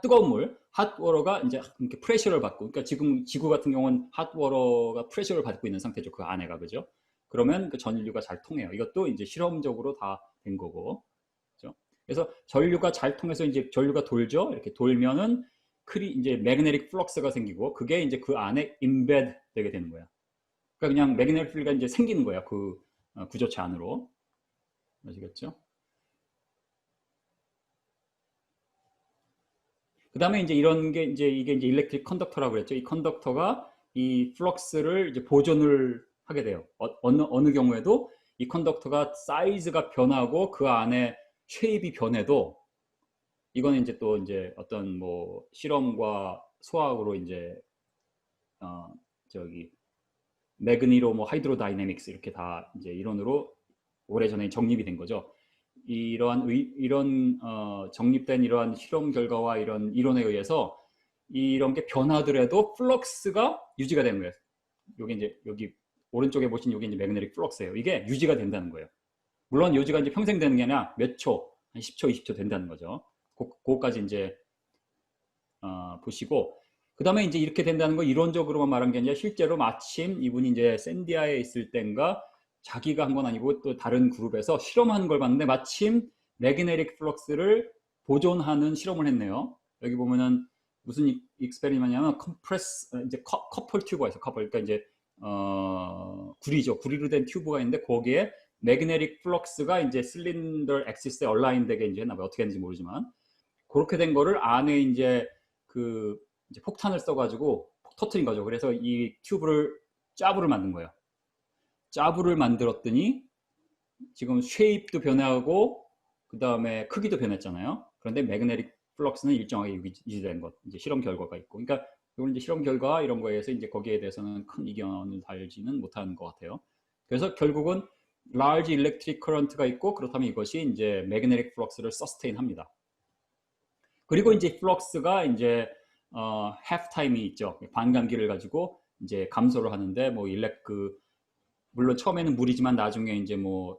뜨거운 물, 핫워러가 이제 이렇게 프레셔를 받고, 그러니까 지금 지구 같은 경우는 핫워러가 프레셔를 받고 있는 상태죠. 그 안에가, 그죠? 그러면 그 전류가 잘 통해요. 이것도 이제 실험적으로 다 된 거고, 그죠? 그래서 전류가 잘 통해서 이제 전류가 돌죠. 이렇게 돌면은 이제 매그네틱 플럭스가 생기고, 그게 이제 그 안에 임베드 되게 되는 거야. 그러니까 그냥 매그네틱 필드가 이제 생기는 거야. 그 구조체 안으로. 아시겠죠? 그 다음에 이제 이런 게 이제 이게 이제 일렉트릭 컨덕터라고 그랬죠. 이 컨덕터가 이 플럭스를 이제 보존을 하게 돼요. 어느 경우에도 이 컨덕터가 사이즈가 변하고 그 안에 쉐입이 변해도, 이거는 이제 또 이제 어떤 뭐 실험과 수학으로 이제 어 저기 매그니로 뭐 하이드로다이내믹스 이렇게 다 이제 이론으로 오래전에 정립이 된 거죠. 이런 정립된 이러한 실험 결과와 이런 이론에 의해서 이런 게 변하더라도 플럭스가 유지가 되는 거예요. 여기 이제 여기 오른쪽에 보신 여기 이제 매그네틱 플럭스예요. 이게 유지가 된다는 거예요. 물론 유지가 이제 평생 되는 게 아니라 몇 초, 한 10초, 20초 된다는 거죠. 그거까지 이제 보시고, 그 다음에 이제 이렇게 된다는 거 이론적으로만 말한 게 아니라 실제로 마침 이분이 이제 샌디아에 있을 땐가 자기가 한 건 아니고 또 다른 그룹에서 실험하는 걸 봤는데 마침 매그네틱 플럭스를 보존하는 실험을 했네요. 여기 보면은 무슨 익스페리먼트냐면 컴프레스 이제 커플 튜브가 있어. 커플, 그러니까 이제 구리죠. 구리로 된 튜브가 있는데 거기에 매그네틱 플럭스가 이제 실린더 엑시스에 얼라인 되게 이제 했나 봐요. 어떻게 했는지 모르지만 그렇게 된 거를 안에 이제 그 이제 폭탄을 써가지고 터트린 거죠. 그래서 이 튜브를 짜부를 만든 거예요. 짜부를 만들었더니 지금 쉐입도 변하고 그 다음에 크기도 변했잖아요. 그런데 매그네틱 플럭스는 일정하게 유지된 것, 이제 실험 결과가 있고, 그러니까 이건 이제 실험 결과 이런 거에 서 이제 거기에 대해서는 큰 이견을 달지는 못하는 것 같아요. 그래서 결국은 large electric current가 있고, 그렇다면 이것이 이제 매그네틱 플럭스를 서스테인합니다. 그리고 이제 플럭스가 이제 half time이 있죠. 반감기를 가지고 이제 감소를 하는데 뭐 물론 처음에는 물이지만 나중에 이제 뭐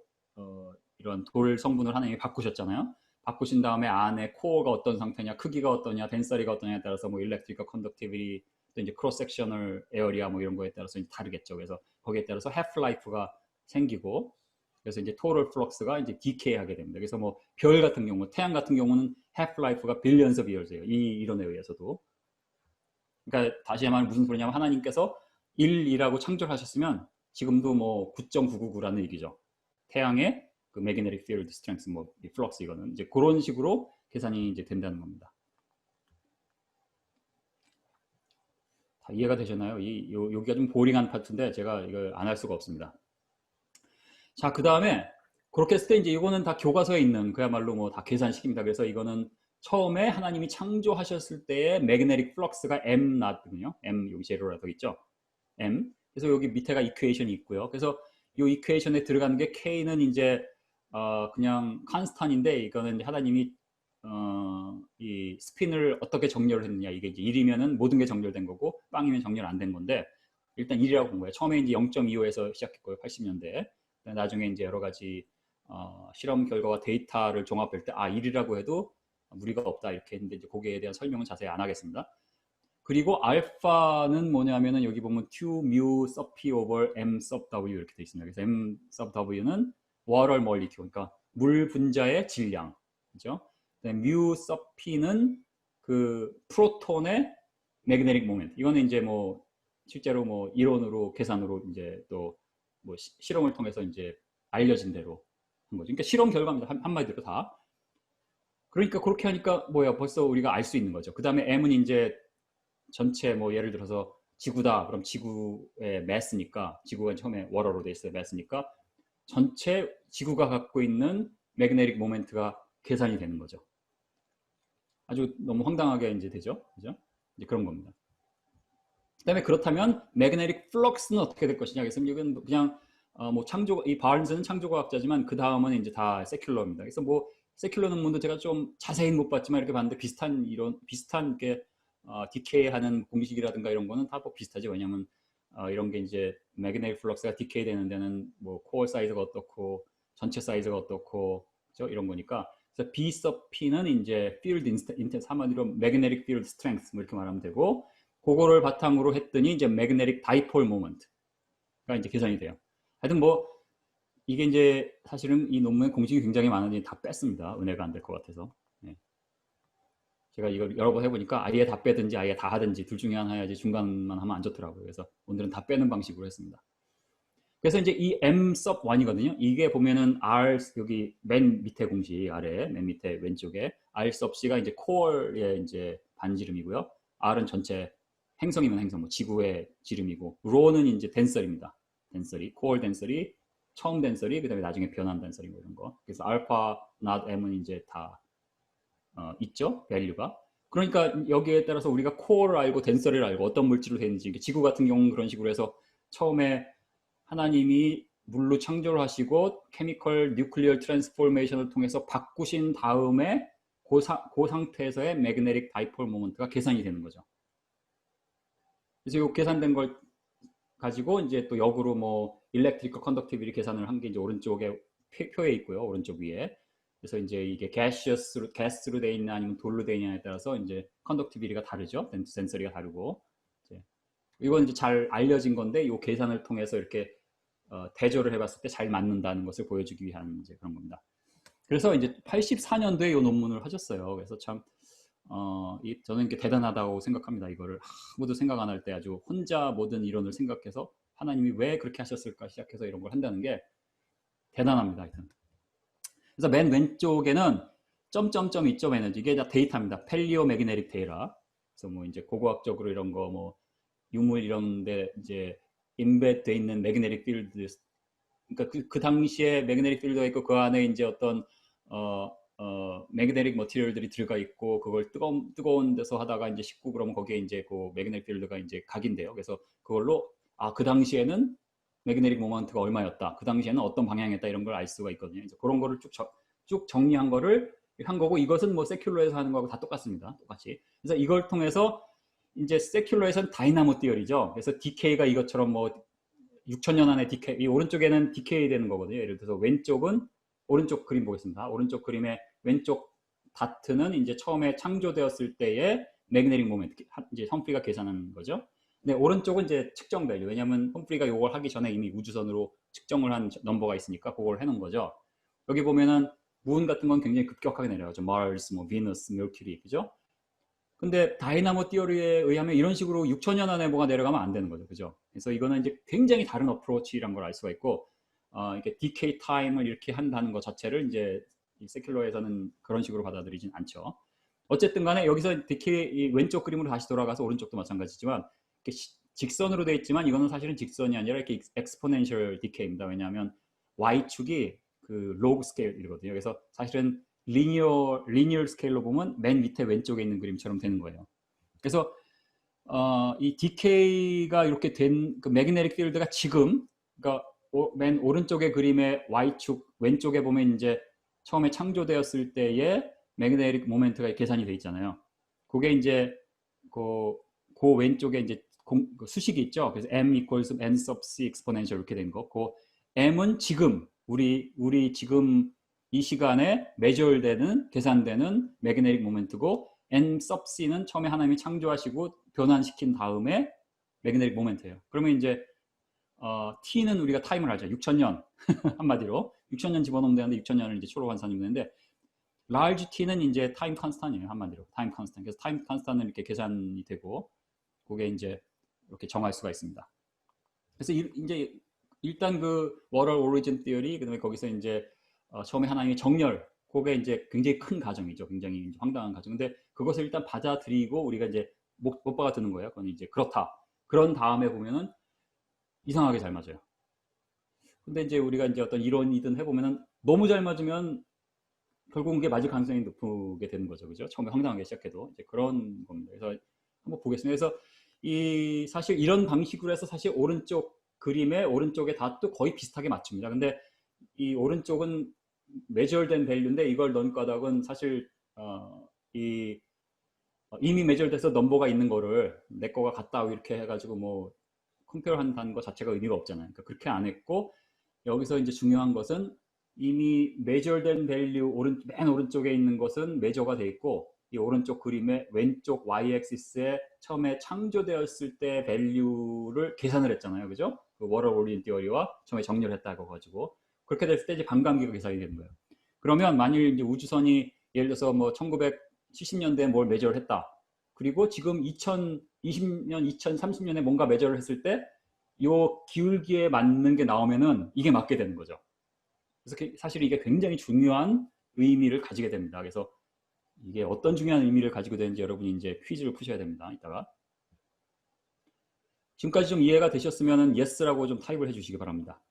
이런 돌 성분을 하나님이 바꾸셨잖아요. 바꾸신 다음에 안에 코어가 어떤 상태냐, 크기가 어떠냐, 덴서리가 어떠냐에 따라서 뭐 일렉트리컬 컨덕티비티, 또 이제 크로스 섹셔널 에어리아 뭐 이런 거에 따라서 이제 다르겠죠. 그래서 거기에 따라서 해프 라이프가 생기고, 그래서 이제 토럴 플럭스가 이제 디케이 하게 됩니다. 그래서 뭐 별 같은 경우, 태양 같은 경우는 해프 라이프가 빌리언스 오브 이어즈예요. 이 이론에 의해서도. 그러니까 다시 말하면 무슨 소리냐면 하나님께서 1이라고 창조하셨으면 지금도 뭐 9.999라는 얘기죠. 태양의 그 매그네틱 필드 스트렝스 뭐 플럭스, 이거는 이제 그런 식으로 계산이 이제 된다는 겁니다. 다 이해가 되셨나요? 여기가 좀 보링한 파트인데 제가 이걸 안 할 수가 없습니다. 자, 그 다음에 그렇게 했을 때 이제 이거는 다 교과서에 있는 그야말로 뭐 다 계산식입니다. 그래서 이거는 처음에 하나님이 창조하셨을 때의 매그네틱 플럭스가 m 나거든요. m 여기 제로라고 있죠. m. 그래서 여기 밑에가 이퀘이션이 있고요. 그래서 이 이퀘이션에 들어가는 게 k는 이제 그냥 컨스탄인데, 이거는 하나님이 이 스핀을 어떻게 정렬을 했느냐, 이게 이제 1이면은 모든 게 정렬된 거고 빵이면 정렬 안 된 건데, 일단 1이라고 본 거예요. 처음에 이제 0.25에서 시작했고요. 80년대. 나중에 이제 여러 가지 실험 결과와 데이터를 종합할 때 1이라고 해도 무리가 없다 이렇게 했는데, 이제 거기에 대한 설명은 자세히 안 하겠습니다. 그리고 알파는 뭐냐면은 여기 보면 2 mu sub p over m sub w 이렇게 돼 있습니다. 그래서 m sub w는 water molecule, 그러니까 물 분자의 질량, 그죠? mu sub p는 그 프로톤의 매그네틱 모멘트. 이거는 이제 뭐 실제로 뭐 이론으로 계산으로 이제 또 뭐 실험을 통해서 이제 알려진 대로 한 거죠. 그러니까 실험 결과입니다. 한마디로 다. 그러니까 그렇게 하니까 뭐야, 벌써 우리가 알 수 있는 거죠. 그 다음에 m은 이제 전체 뭐 예를 들어서 지구다. 그럼 지구의 매스니까, 지구가 처음에 워러로 돼 있어요. 매스니까 전체 지구가 갖고 있는 매그네틱 모멘트가 계산이 되는 거죠. 아주 너무 황당하게 이제 되죠. 그죠? 이제 그런 겁니다. 그다음에 그렇다면 매그네틱 플럭스는 어떻게 될 것이냐. 그래서 이건 그냥 뭐 이 바른스는 창조과학자지만 그 다음은 이제 다 세큘러입니다. 그래서 뭐 세큘러 논문도 제가 좀 자세히 못 봤지만 이렇게 봤는데 비슷한 이론, 비슷한 게 디케이하는 공식이라든가 이런 거는 다 뭐 비슷하죠. 왜냐하면 이런 게 이제 매그네틱 플럭스가 디케이 되는 데는 뭐 코어 사이즈가 어떻고 전체 사이즈가 어떻고 그죠? 이런 거니까. 그래서 B sub P는 이제 field intense 한마디로 magnetic field strength 뭐 이렇게 말하면 되고, 그거를 바탕으로 했더니 이제 magnetic dipole moment가 이제 계산이 돼요. 하여튼 뭐 이게 이제 사실은 이 논문의 공식이 굉장히 많은데 다 뺐습니다. 은혜가 안 될 것 같아서. 네. 제가 이걸 여러 번 해보니까 아예 다 빼든지 아예 다 하든지 둘 중에 하나 해야지 중간만 하면 안 좋더라고요. 그래서 오늘은 다 빼는 방식으로 했습니다. 그래서 이제 이 M sub 1이거든요. 이게 보면은 R 여기 맨 밑에 공식 아래 맨 밑에 왼쪽에 R sub C가 이제 코어의 이제 반지름이고요. R은 전체 행성이면 행성, 뭐 지구의 지름이고, 로는 이제 덴서리입니다. 덴서리, 코어 덴서리, 처음 덴서리, 그다음에 나중에 변한 덴서리 뭐 이런 거. 그래서 알파, not M은 이제 다 있죠, 밸류가. 그러니까 여기에 따라서 우리가 코어를 알고 덴서리를 알고 어떤 물질로 되는지, 지구 같은 경우는 그런 식으로 해서 처음에 하나님이 물로 창조를 하시고 케미컬 뉴클리어 트랜스포메이션을 통해서 바꾸신 다음에 그 상태에서의 매그네틱 다이폴 모먼트가 계산이 되는 거죠. 그래서 이 계산된 걸 가지고 이제 또 역으로 뭐 일렉트리컬 컨덕티비티 계산을 한 게 이제 오른쪽에 표에 있고요. 오른쪽 위에. 그래서 이제 이게 가스로 돼 있나 아니면 돌로 돼 있냐에 따라서 이제 컨덕티비티가 다르죠. 센서리가 다르고. 이건 이제 잘 알려진 건데 이 계산을 통해서 이렇게 대조를 해봤을 때 잘 맞는다는 것을 보여주기 위한 이제 그런 겁니다. 그래서 이제 84년도에 이 논문을 하셨어요. 그래서 참 저는 이게 대단하다고 생각합니다. 이거를 아무도 생각 안 할 때 아주 혼자 모든 이론을 생각해서 하나님이 왜 그렇게 하셨을까 시작해서 이런 걸 한다는 게 대단합니다. 하여튼. 그래서 맨 왼쪽에는 점점점 2점 에너지, 이게 다 데이터입니다. 펠리오 매그네틱 데이터. 그래서 뭐 이제 고고학적으로 이런 거 뭐 유물 이런데 이제 인베돼 있는 매그네틱 필드, 그러니까 그 당시에 매그네틱 필드가 있고 그 안에 이제 어떤 매그네틱 머티리얼들이 들어가 있고 그걸 뜨거운 데서 하다가 이제 식고 그러면 거기에 이제 그 매그네틱 필드가 이제 각인돼요. 그래서 그걸로 그 당시에는 매그네틱 모먼트가 얼마였다, 그 당시에는 어떤 방향이었다, 이런 걸 알 수가 있거든요. 그래서 그런 거를 쭉 정리한 거를 한 거고, 이것은 뭐 세큘러에서 하는 거하고 다 똑같습니다. 똑같이. 그래서 이걸 통해서 이제 세큘러에서는 다이나모 띠어리죠. 그래서 디케이가 이것처럼 뭐 6천년 안에 디케이, 이 오른쪽에는 디케이 되는 거거든요. 예를 들어서 왼쪽은, 오른쪽 그림 보겠습니다. 오른쪽 그림의 왼쪽 다트는 이제 처음에 창조되었을 때의 매그네틱 모멘트, 이제 험프리가 계산한 거죠. 근데 오른쪽은 이제 측정 밸류. 왜냐하면 험프리가 이걸 하기 전에 이미 우주선으로 측정을 한 넘버가 있으니까 그걸 해놓은 거죠. 여기 보면은 문 같은 건 굉장히 급격하게 내려가죠. 마르스, 뭐 비너스, 메큐리, 그죠? 근데 다이나모 띠어리에 의하면 이런 식으로 6천년 안에 뭐가 내려가면 안 되는 거죠. 그죠? 그래서 이거는 이제 굉장히 다른 어프로치란 걸 알 수가 있고, 이게 디케이 타임을 이렇게 한다는 것 자체를 이제 세큘러에서는 그런 식으로 받아들이진 않죠. 어쨌든 간에 여기서 디케이, 왼쪽 그림으로 다시 돌아가서 오른쪽도 마찬가지지만 직선으로 되어 있지만 이거는 사실은 직선이 아니라 이렇게 엑스포넨셜 디케이입니다. 왜냐하면 Y축이 그 로그 스케일이거든요. 그래서 사실은 리니어 스케일로 보면 맨 밑에 왼쪽에 있는 그림처럼 되는 거예요. 그래서 이 디케이가 이렇게 된 그 매그네틱 필드가 지금, 그러니까 맨 오른쪽의 그림의 Y축 왼쪽에 보면 이제 처음에 창조되었을 때의 매그네틱 모멘트가 계산이 돼 있잖아요. 그게 이제 그 왼쪽에 이제 그 수식이 있죠. 그래서 m equals n sub c exponential 이렇게 된 거. 그 m은 지금 우리 지금 이 시간에 메저되는 계산되는 매그네틱 모멘트고, n sub c는 처음에 하나님이 창조하시고 변환시킨 다음에 매그네틱 모멘트예요. 그러면 이제 t는 우리가 타임을 알죠. 6천년 한마디로 6천년 집어넣으면 되는데 6천년을 이제 초로 환산하면 되는데, large t는 이제 타임 컨스탄이에요. 한마디로 타임 컨스탄. 그래서 타임 컨스탄은 이렇게 계산이 되고 그게 이제 이렇게 정할 수가 있습니다. 그래서 이제 일단 그 워럴 오리진 티어리, 그다음에 거기서 이제 처음에 하나님의 정렬, 그게 이제 굉장히 큰 가정이죠. 굉장히 황당한 가정. 근데 그것을 일단 받아들이고 우리가 이제 못 받아드는 거예요. 그건 이제 그렇다. 그런 다음에 보면은 이상하게 잘 맞아요. 근데 이제 우리가 이제 어떤 이론이든 해보면은 너무 잘 맞으면 결국 그게 맞을 가능성이 높게 되는 거죠. 그죠? 처음에 황당하게 시작해도 이제 그런 겁니다. 그래서 한번 보겠습니다. 그래서 사실 이런 방식으로 해서 사실 오른쪽 그림의 오른쪽에 다 또 거의 비슷하게 맞춥니다. 근데 이 오른쪽은 메저된 밸류인데 이걸 넣은 까닭은 사실 이 이미 매절돼서 넘버가 있는 거를 내 거가 같다 이렇게 해가지고 뭐 컴페어 한다는 것 자체가 의미가 없잖아요. 그러니까 그렇게 안 했고, 여기서 이제 중요한 것은 이미 매절된 밸류 맨 오른쪽에 있는 것은 매저가 돼 있고, 이 오른쪽 그림의 왼쪽 y-axis에 처음에 창조되었을 때 밸류를 계산을 했잖아요. 그죠? 그 워터 오리온 티어리와 처음에 정리를 했다고 가지고, 그렇게 됐을 때 이제 반감기가 계산이 되는 거예요. 그러면 만일 이제 우주선이 예를 들어서 뭐 1970년대에 뭘 매저를 했다. 그리고 지금 2020년, 2030년에 뭔가 매저를 했을 때 이 기울기에 맞는 게 나오면은 이게 맞게 되는 거죠. 그래서 사실 이게 굉장히 중요한 의미를 가지게 됩니다. 그래서 이게 어떤 중요한 의미를 가지고 되는지 여러분이 이제 퀴즈를 푸셔야 됩니다. 이따가. 지금까지 좀 이해가 되셨으면 yes라고 좀 타입을 해주시기 바랍니다.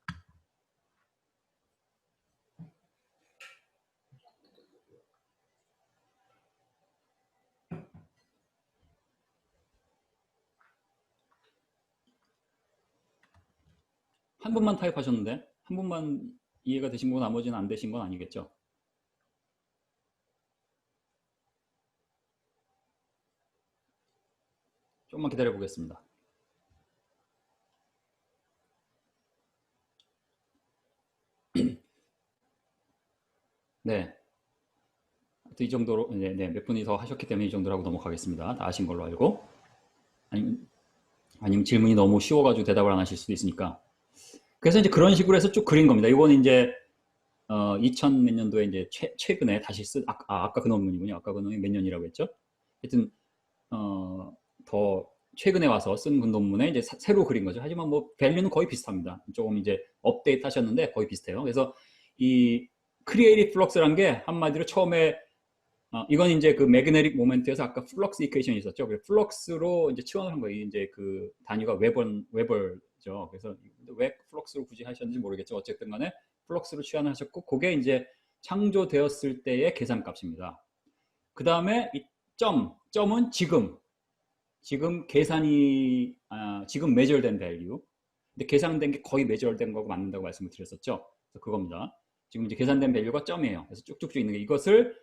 한 분만 타입하셨는데 한 분만 이해가 되신 거고 나머지는 안 되신 건 아니겠죠? 조금만 기다려 보겠습니다. 네. 이 정도로, 몇 분이 더 하셨기 때문에 이 정도로 하고 넘어가겠습니다. 다 아신 걸로 알고. 아니면 질문이 너무 쉬워가지고 대답을 안 하실 수도 있으니까. 그래서 이제 그런 식으로 해서 쭉 그린 겁니다. 이거는 이제 2000 몇 년도에 이제 최근에 다시 아까 그 논문이군요. 아까 그 논문이 몇 년이라고 했죠? 하여튼 더 최근에 와서 쓴 그 논문에 이제 새로 그린 거죠. 하지만 뭐 밸류는 거의 비슷합니다. 조금 이제 업데이트 하셨는데 거의 비슷해요. 그래서 이 크리에이티브 플럭스란 게 한마디로 처음에 이건 이제 그 매그네틱 모멘트에서 아까 플럭스 이퀘이션이 있었죠. 그래서 플럭스로 이제 치환을 한 거예요. 이제 그 단위가 웨버죠. 그래서 왜 플럭스로 굳이 하셨는지 모르겠죠. 어쨌든 간에 플럭스로 치환을 하셨고, 그게 이제 창조되었을 때의 계산값입니다. 그 다음에 이 점은 지금 계산이, 지금 매절된 밸류. 근데 계산된 게 거의 매절된 거고 맞는다고 말씀을 드렸었죠. 그래서 그겁니다. 지금 이제 계산된 밸류가 점이에요. 그래서 쭉쭉쭉 있는 게 이것을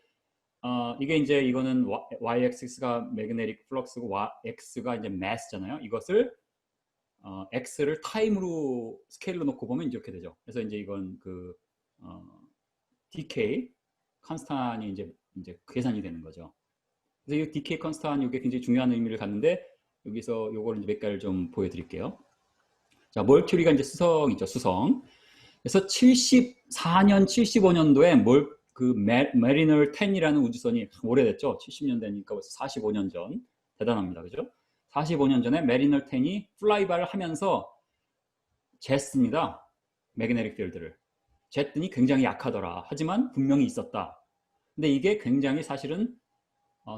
이게 이제 이거는 y-axis가 매그네틱 플럭스고 x가 이제 mass잖아요. 이것을 x를 타임으로 스케일로 놓고 보면 이렇게 되죠. 그래서 이제 이건 그 decay 컨스탄이 이제 계산이 되는 거죠. 그래서 이 decay 컨스탄 이게 굉장히 중요한 의미를 갖는데, 여기서 요걸 이제 몇 가지를 좀 보여드릴게요. 자, 멀큐리가 이제 수성이죠, 수성. 그래서 74년, 75년도에 메리너 10이라는 우주선이 오래됐죠. 70년대니까 벌써 45년 전. 대단합니다. 그죠? 45년 전에 메리너 10이 플라이바를 하면서 쟀습니다. 매그네틱 필드를. 쟀더니 굉장히 약하더라. 하지만 분명히 있었다. 근데 이게 굉장히 사실은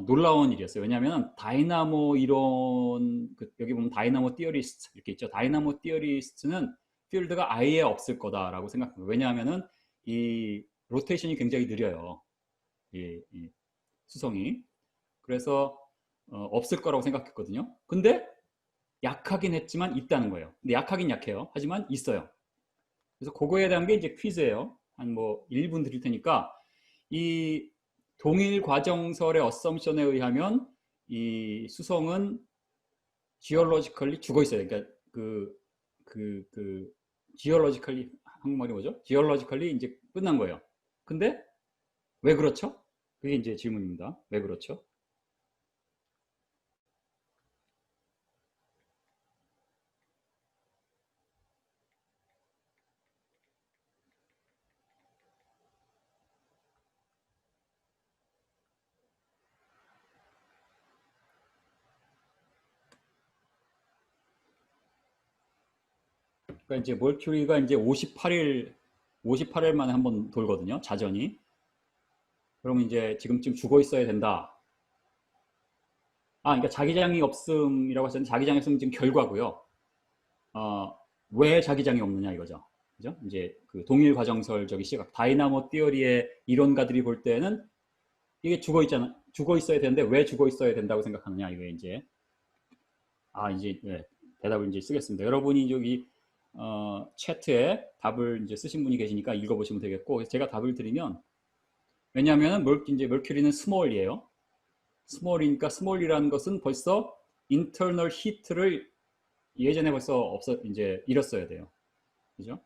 놀라운 일이었어요. 왜냐하면 다이나모 이론, 여기 보면 다이나모 티어리스트 이렇게 있죠. 다이나모 티어리스트는 필드가 아예 없을 거다라고 생각합니다. 왜냐하면은 이 로테이션이 굉장히 느려요. 이 수성이. 그래서 없을 거라고 생각했거든요. 근데 약하긴 했지만 있다는 거예요. 근데 약하긴 약해요. 하지만 있어요. 그래서 그거에 대한 게 이제 퀴즈예요. 한 뭐 1분 드릴 테니까, 이 동일 과정설의 어썸션에 의하면 이 수성은 지올로지컬리 죽어 있어요. 그러니까 지올로지컬리, 한국말이 뭐죠? 지올로지컬리 이제 끝난 거예요. 근데 왜 그렇죠? 그게 이제 질문입니다. 왜 그렇죠? 그러니까 이제 멀큐리가 이제 58일 만에 한번 돌거든요. 자전이. 그러면 이제 지금쯤 죽어 있어야 된다. 그러니까 자기장이 없음이라고 하셨는데, 자기장이 없음 지금 결과고요. 왜 자기장이 없느냐 이거죠. 그죠? 이제 그 동일 과정설적인 시각, 다이나모 티어리의 이론가들이 볼 때는 이게 죽어 있어야 되는데 왜 죽어 있어야 된다고 생각하느냐, 이거 이제. 이제 네, 대답을 이제 쓰겠습니다. 여러분이 여기 채트에 답을 이제 쓰신 분이 계시니까 읽어보시면 되겠고, 제가 답을 드리면, 왜냐하면 이제 멀큐리는 스몰이에요. 스몰이니까 스몰이라는 것은 벌써 인터널 히트를 예전에 벌써 이제 잃었어야 돼요. 그죠?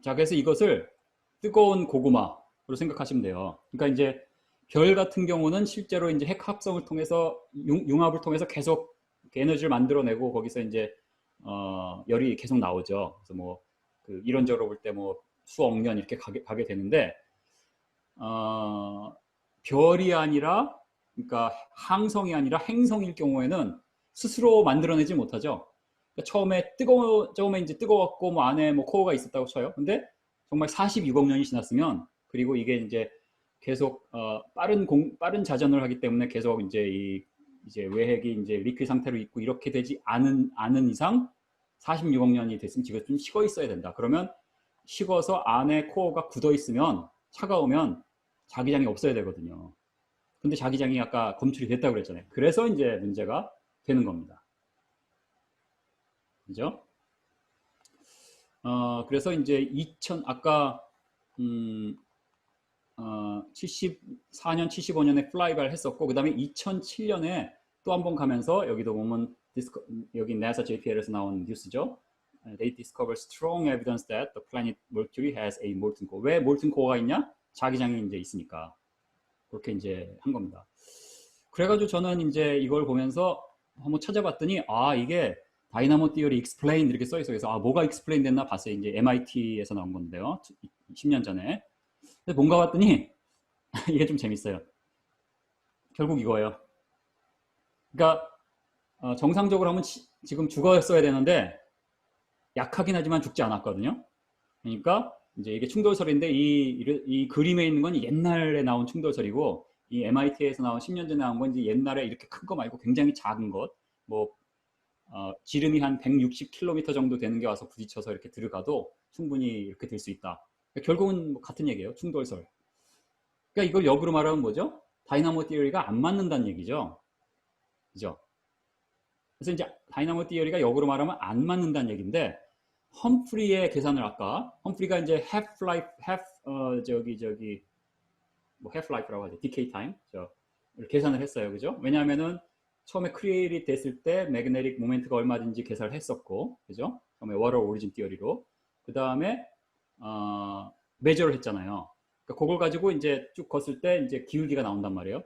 자, 그래서 이것을 뜨거운 고구마로 생각하시면 돼요. 그러니까 이제 별 같은 경우는 실제로 이제 핵 합성을 통해서 융합을 통해서 계속 에너지를 만들어내고 거기서 이제 열이 계속 나오죠. 그래서 뭐 그 이론적으로 볼 때 뭐 수억 년 이렇게 가게 되는데 별이 아니라 그러니까 항성이 아니라 행성일 경우에는 스스로 만들어내지 못하죠. 그러니까 처음에 이제 뜨거웠고 뭐 안에 뭐 코어가 있었다고 쳐요. 근데 정말 46억 년이 지났으면 그리고 이게 이제 계속 빠른 자전을 하기 때문에 계속 이제 외핵이 이제 리퀴드 상태로 있고 이렇게 되지 않은 이상 46억 년이 됐으면 지금 좀 식어 있어야 된다. 그러면 식어서 안에 코어가 굳어 있으면 차가우면 자기장이 없어야 되거든요. 근데 자기장이 아까 검출이 됐다고 그랬잖아요. 그래서 이제 문제가 되는 겁니다. 그죠? 그래서 이제 아까 74년, 75년에 플라이바를 했었고 그 다음에 2007년에 또 한 번 가면서 여기도 보면 여기 NASA JPL에서 나온 뉴스죠. They discovered strong evidence that the planet Mercury has a molten core. 왜 molten core가 있냐? 자기장이 이제 있으니까 그렇게 이제 한 겁니다. 그래가지고 저는 이제 이걸 보면서 한번 찾아봤더니 이게 다이나모 티어리 explain 이렇게 써 있어요. 그래서 뭐가 explain 됐나 봤어요. 이제 MIT에서 나온 건데요. 10년 전에. 근데 뭔가 봤더니 이게 좀 재밌어요. 결국 이거예요. 그러니까 정상적으로 하면 지금 죽었어야 되는데 약하긴 하지만 죽지 않았거든요. 그러니까 이제 이게 충돌설인데 이 그림에 있는 건 옛날에 나온 충돌설이고 이 MIT에서 나온 10년 전에 나온 건 이제 옛날에 이렇게 큰 거 말고 굉장히 작은 것, 뭐 지름이 한 160km 정도 되는 게 와서 부딪혀서 이렇게 들어가도 충분히 이렇게 될 수 있다. 결국은 뭐 같은 얘기예요. 충돌설. 그러니까 이걸 역으로 말하면 뭐죠? 다이나모 티어리가 안 맞는다는 얘기죠. 그죠? 그래서 이제 다이나모 티어리가 역으로 말하면 안 맞는다는 얘기인데 험프리의 계산을 험프리가 이제 뭐 half-life라고 하죠. decay time. 계산을 했어요. 그죠? 왜냐하면은 처음에 크리에이트 됐을 때 매그네틱 모멘트가 얼마든지 계산을 했었고, 그죠? 처음에 워터 오리진 티어리로. 그 다음에 메저를 했잖아요. 그러니까 그걸 가지고 이제 쭉 걷을 때 이제 기울기가 나온단 말이에요.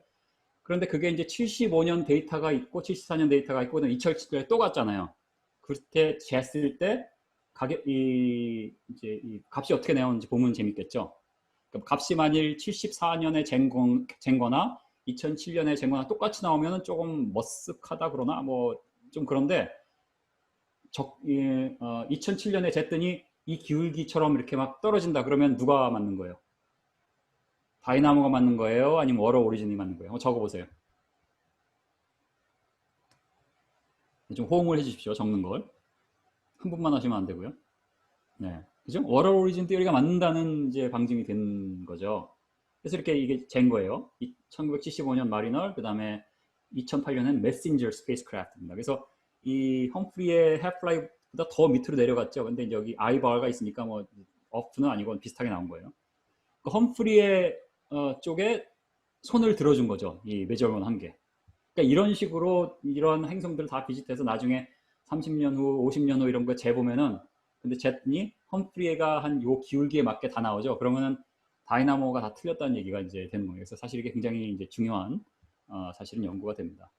그런데 그게 이제 75년 데이터가 있고 74년 데이터가 있고 2007년에 또 갔잖아요. 그때 쟀을 때 이제 이 값이 어떻게 나오는지 보면 재밌겠죠. 그러니까 값이 만일 74년에 잰거나 2007년에 잰거나 똑같이 나오면 조금 머쓱하다 그러나 뭐 좀 그런데 2007년에 쟀더니 이 기울기처럼 이렇게 막 떨어진다 그러면 누가 맞는 거예요? 다이나모가 맞는 거예요? 아니면 워터 오리진이 맞는 거예요? 적어보세요. 좀 호응을 해주십시오. 적는 걸. 한 분만 하시면 안 되고요. 네. 그죠? 워터 오리진 티어리가 맞는다는 이제 방증이 된 거죠. 그래서 이렇게 이게 잰 거예요. 1975년 마리널, 그 다음에 2008년엔 메신저 스페이스크래프트입니다. 그래서 이 험프리의 해프라이프보다 더 밑으로 내려갔죠. 근데 이제 여기 아이바가 있으니까 뭐 어프는 아니고 비슷하게 나온 거예요. 그 험프리의 쪽에 손을 들어준 거죠. 이 메저먼 한 개. 그러니까 이런 식으로 이런 행성들 다 비슷해서 나중에 30년 후, 50년 후 이런 거 재보면은 근데 쟀더니 험프리가 한 요 기울기에 맞게 다 나오죠. 그러면은 다이나모가 다 틀렸다는 얘기가 이제 되는 거예요. 그래서 사실 이게 굉장히 이제 중요한 사실은 연구가 됩니다.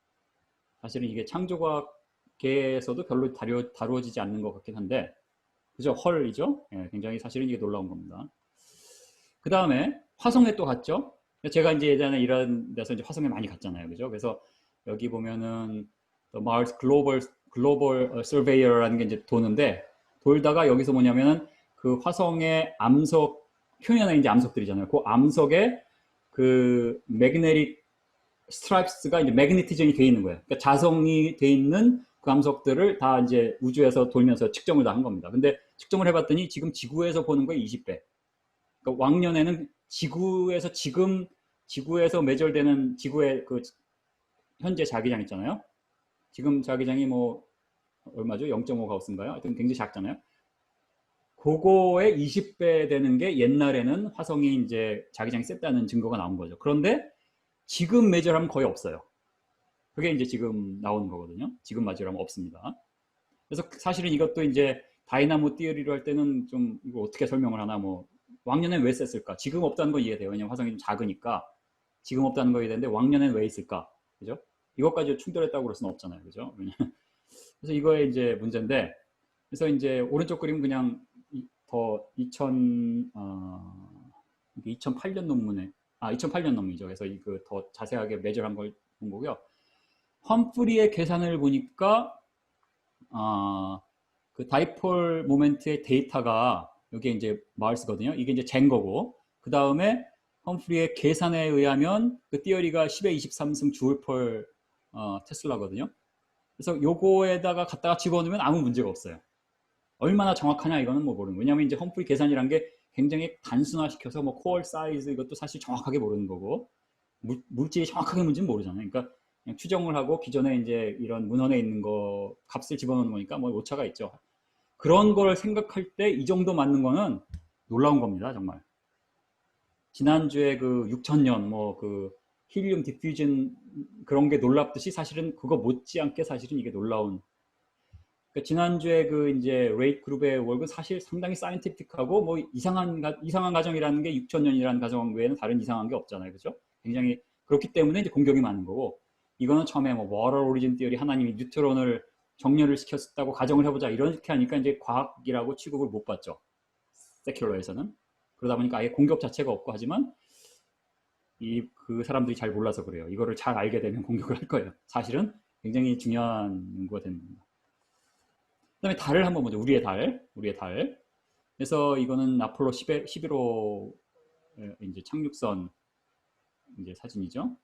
사실은 이게 창조과학계에서도 별로 다루어지지 않는 것 같긴 한데, 그죠? 헐이죠? 예, 굉장히 사실은 이게 놀라운 겁니다. 그 다음에 화성에 또 갔죠? 제가 이제 예전에 이런 데서 이제 화성에 많이 갔잖아요. 그죠? 그래서 여기 보면은 Mars Global Surveyor라는 게 이제 도는데 돌다가 여기서 뭐냐면은 그 화성의 암석 표면에 이제 암석들이잖아요. 그 암석에 그 매그네틱 스트라이프스가 이제 매그네티즘이 돼 있는 거예요. 그러니까 자성이 돼 있는 그 암석들을 다 이제 우주에서 돌면서 측정을 다 한 겁니다. 근데 측정을 해봤더니 지금 지구에서 보는 거에 20배. 그러니까 왕년에는 지구에서 매절되는 지구의 그 현재 자기장 있잖아요. 지금 자기장이 뭐 얼마죠? 0.5가우스인가요? 하여튼 굉장히 작잖아요. 그거의 20배 되는 게 옛날에는 화성이 이제 자기장이 셌다는 증거가 나온 거죠. 그런데 지금 매저하면 거의 없어요. 그게 이제 지금 나오는 거거든요. 지금 매저하면 없습니다. 그래서 사실은 이것도 이제 다이나모 띠어리로 할 때는 좀 이거 어떻게 설명을 하나, 뭐 왕년엔 왜 썼을까? 지금 없다는 건 이해돼요. 왜냐면 화성이 좀 작으니까 지금 없다는 거 이해되는데 왕년엔 왜 있을까? 그죠? 이것까지 충돌했다고 그럴 수는 없잖아요. 그죠? 그래서 이거에 이제 문제인데, 그래서 이제 오른쪽 그림은 그냥 더 2008년 논문에, 2008년 논문이죠. 그래서 그 더 자세하게 매저한 걸 본 거고요. 험프리의 계산을 보니까 그 다이폴 모멘트의 데이터가 여기에 이제 마을스거든요. 이게 이제 잰 거고, 그 다음에 험프리의 계산에 의하면 그 띠어리가 10의 23승 주울펄 테슬라거든요. 그래서 요거에다가 갖다가 집어넣으면 아무 문제가 없어요. 얼마나 정확하냐 이거는 뭐 모르는 거예요. 왜냐하면 이제 험프리 계산이란 게 굉장히 단순화시켜서 뭐 코어 사이즈 이것도 사실 정확하게 모르는 거고, 물질이 정확하게 뭔지는 모르잖아요. 그러니까 그냥 추정을 하고 기존에 이제 이런 문헌에 있는 거 값을 집어넣는 거니까 뭐 오차가 있죠. 그런 걸 생각할 때 이 정도 맞는 거는 놀라운 겁니다, 정말. 지난주에 그 6000년 뭐 그 힐리움 디퓨전 그런 게 놀랍듯이 사실은 그거 못지않게 사실은 이게 놀라운. 그러니까 지난주에 그 이제 레이트 그룹의 월은 사실 상당히 사이언티픽하고 뭐 이상한 가정이라는 게 6000년이라는 가정 외에는 다른 이상한 게 없잖아요. 그죠? 굉장히 그렇기 때문에 이제 공격이 많은 거고, 이거는 처음에 뭐 워터 오리진 띠어리 하나님이 뉴트론을 정렬을 시켰다고 가정을 해보자 이렇게 하니까 이제 과학이라고 취급을 못 받죠. 세큘러에서는. 그러다 보니까 아예 공격 자체가 없고, 하지만 그 사람들이 잘 몰라서 그래요. 이거를 잘 알게 되면 공격을 할 거예요. 사실은 굉장히 중요한 연구가 되는 겁니다. 그다음에 달을 한번 보죠. 우리의 달. 그래서 이거는 아폴로 11호 이제 착륙선 이제 사진이죠.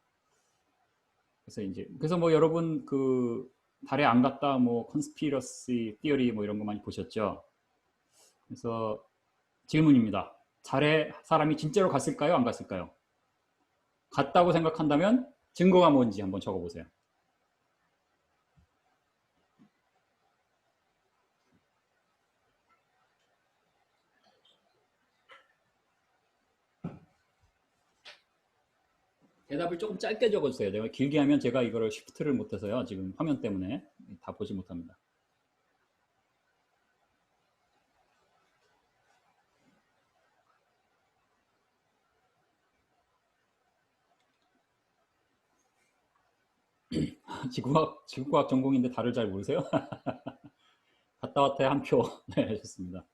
그래서 뭐 여러분 그 달에 안 갔다 뭐 컨스피러시 티어리 뭐 이런 거 많이 보셨죠. 그래서 질문입니다. 달에 사람이 진짜로 갔을까요? 안 갔을까요? 갔다고 생각한다면 증거가 뭔지 한번 적어보세요. 대답을 조금 짧게 적어주세요. 내가 길게 하면 제가 이거를 쉬프트를 못해서요. 지금 화면 때문에 다 보지 못합니다. 지구과학 전공인데 달을 잘 모르세요? 갔다 왔다에 한 표. 네, 좋습니다.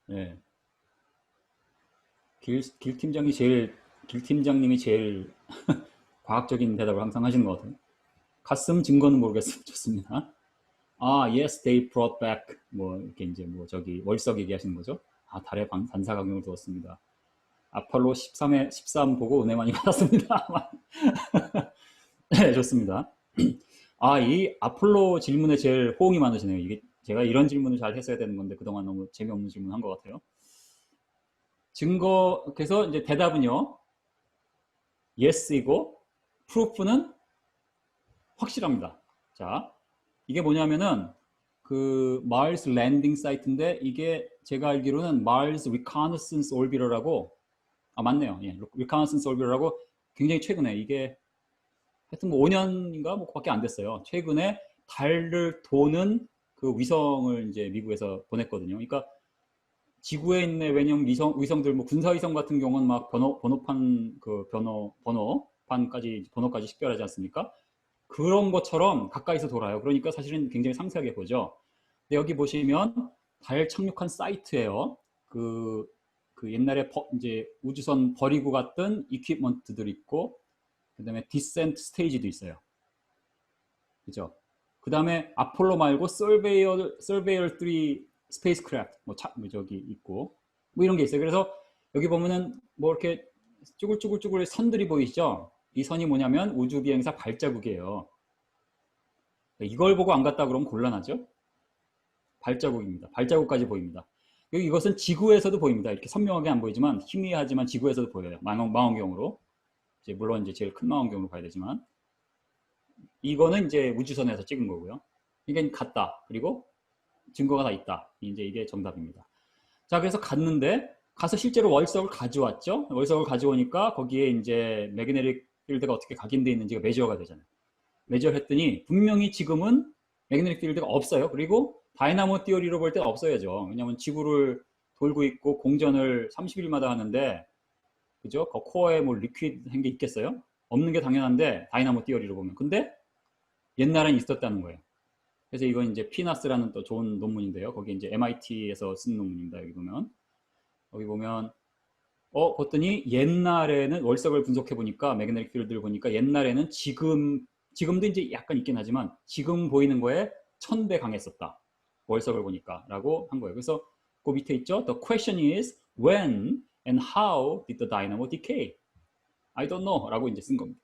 네. 길 팀장님이 제일 과학적인 대답을 항상 하시는 것 같아요. 갔음 증거는 모르겠으면 좋습니다. Yes, they brought back. 뭐, 이렇게 이제 뭐 저기 월석 얘기하시는 거죠. 달에 반사 강령을 두었습니다. 아폴로 13 보고 은혜 많이 받았습니다. 네, 좋습니다. 이 아폴로 질문에 제일 호응이 많으시네요. 이게 제가 이런 질문을 잘 했어야 되는 건데 그동안 너무 재미없는 질문 한 것 같아요. 그래서 이제 대답은요, yes이고, proof는 확실합니다. 자, 이게 뭐냐면은, 그, Mars 랜딩 사이트인데, 이게 제가 알기로는 Mars Reconnaissance Orbiter라고, 맞네요. 예, Reconnaissance Orbiter라고 굉장히 최근에, 이게 하여튼 뭐 5년인가 뭐 밖에 안 됐어요. 최근에 달을 도는 그 위성을 이제 미국에서 보냈거든요. 그러니까 지구에 있는 왜냐면 위성들 뭐 군사위성 같은 경우는 막 번호까지 식별하지 않습니까? 그런 것처럼 가까이서 돌아요. 그러니까 사실은 굉장히 상세하게 보죠. 근데 여기 보시면 달 착륙한 사이트예요. 그 옛날에 이제 우주선 버리고 갔던 이퀴먼트들 있고, 그다음에 디센트 스테이지도 있어요. 그죠? 그다음에 아폴로 말고 서베이어 3 스페이스크래프트 뭐 저기 있고 뭐 이런 게 있어요. 그래서 여기 보면은 뭐 이렇게 쭈글쭈글쭈글 선들이 보이시죠? 이 선이 뭐냐면 우주 비행사 발자국이에요. 이걸 보고 안 갔다 그러면 곤란하죠? 발자국입니다. 발자국까지 보입니다. 이것은 지구에서도 보입니다. 이렇게 선명하게 안 보이지만 희미하지만 지구에서도 보여요. 망원경으로. 물론 이제 제일 큰 망원경으로 봐야 되지만, 이거는 이제 우주선에서 찍은 거고요. 이게 갔다. 그리고 증거가 다 있다. 이제 이게 정답입니다. 자, 그래서 갔는데 가서 실제로 월석을 가져왔죠. 월석을 가져오니까 거기에 이제 매그네틱 필드가 어떻게 각인되어 있는지가 메저가 되잖아요. 메저를 했더니 분명히 지금은 매그네틱 필드가 없어요. 그리고 다이나모 띠어리로 볼 때는 없어야죠. 왜냐하면 지구를 돌고 있고 공전을 30일마다 하는데, 그죠? 그 코어에 뭐 리퀴드 한 게 있겠어요? 없는 게 당연한데 다이나모 띠어리로 보면. 근데 옛날엔 있었다는 거예요. 그래서 이건 이제 피나스라는 또 좋은 논문인데요. 거기 이제 MIT에서 쓴 논문입니다. 여기 보면 그랬더니 옛날에는 월석을 분석해 보니까 매그네틱 필드를 보니까 옛날에는 지금도 이제 약간 있긴 하지만 지금 보이는 거에 1000배 강했었다. 월석을 보니까 라고 한 거예요. 그래서 그 밑에 있죠. The question is when and how did the dynamo decay? I don't know 라고 이제 쓴 겁니다.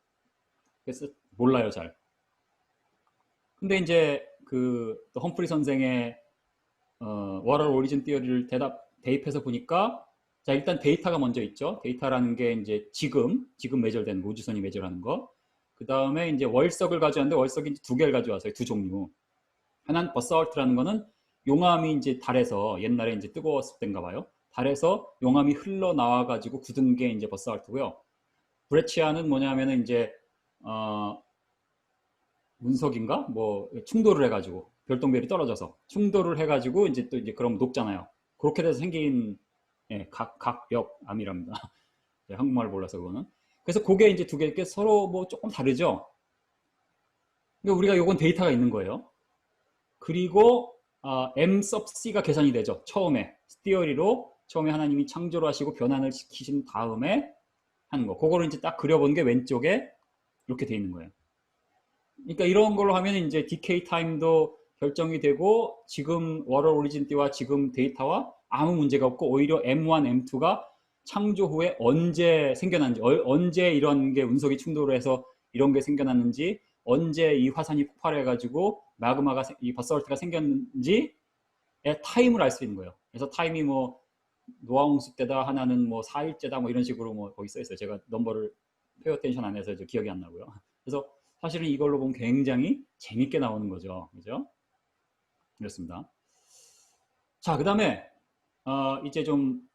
그래서 몰라요, 잘. 근데 이제 그 험프리 선생의 워럴 오리진 티어리를 대입해서 보니까, 자, 일단 데이터가 먼저 있죠. 데이터라는 게 이제 지금 매절된 우주선이 매절하는 거. 그 다음에 이제 월석을 가져왔는데 월석이 두 개를 가져왔어요. 두 종류. 하나는 버사울트라는 거는 용암이 이제 달에서 옛날에 이제 뜨거웠을 때인가 봐요. 달에서 용암이 흘러나와 가지고 굳은 게 이제 버사울트고요. 브레치아는 뭐냐면은 이제 운석인가 뭐 충돌을 해가지고 별똥별이 떨어져서 충돌을 해가지고 이제 또 이제 그럼 녹잖아요. 그렇게 돼서 생긴 각벽암이랍니다. 한국말을 몰라서 그거는. 그래서 그게 이제 두 개 서로 뭐 조금 다르죠. 그러니까 우리가 요건 데이터가 있는 거예요. 그리고 M sub C가 계산이 되죠. 처음에 스티어리로 처음에 하나님이 창조를 하시고 변환을 시키신 다음에 하는 거. 그거를 이제 딱 그려본 게 왼쪽에 이렇게 돼 있는 거예요. 그러니까 이런 걸로 하면 이제 디케이 타임도 결정이 되고 지금 워럴 오리진 띠와 지금 데이터와 아무 문제가 없고 오히려 M1, M2가 창조 후에 언제 생겨났는지, 언제 이런 게 운석이 충돌을 해서 이런 게 생겨났는지, 언제 이 화산이 폭발해가지고 마그마가 이 버설트가 생겼는지의 타임을 알 수 있는 거예요. 그래서 타임이 뭐 노아홍수 때다, 하나는 뭐 4일째다, 뭐 이런 식으로 뭐 거기 써 있어요. 제가 넘버를 페어텐션 안 해서 기억이 안 나고요. 그래서 사실은 이걸로 보면 굉장히 재밌게 나오는 거죠. 그죠? 그렇습니다. 자, 그 다음에 이제 좀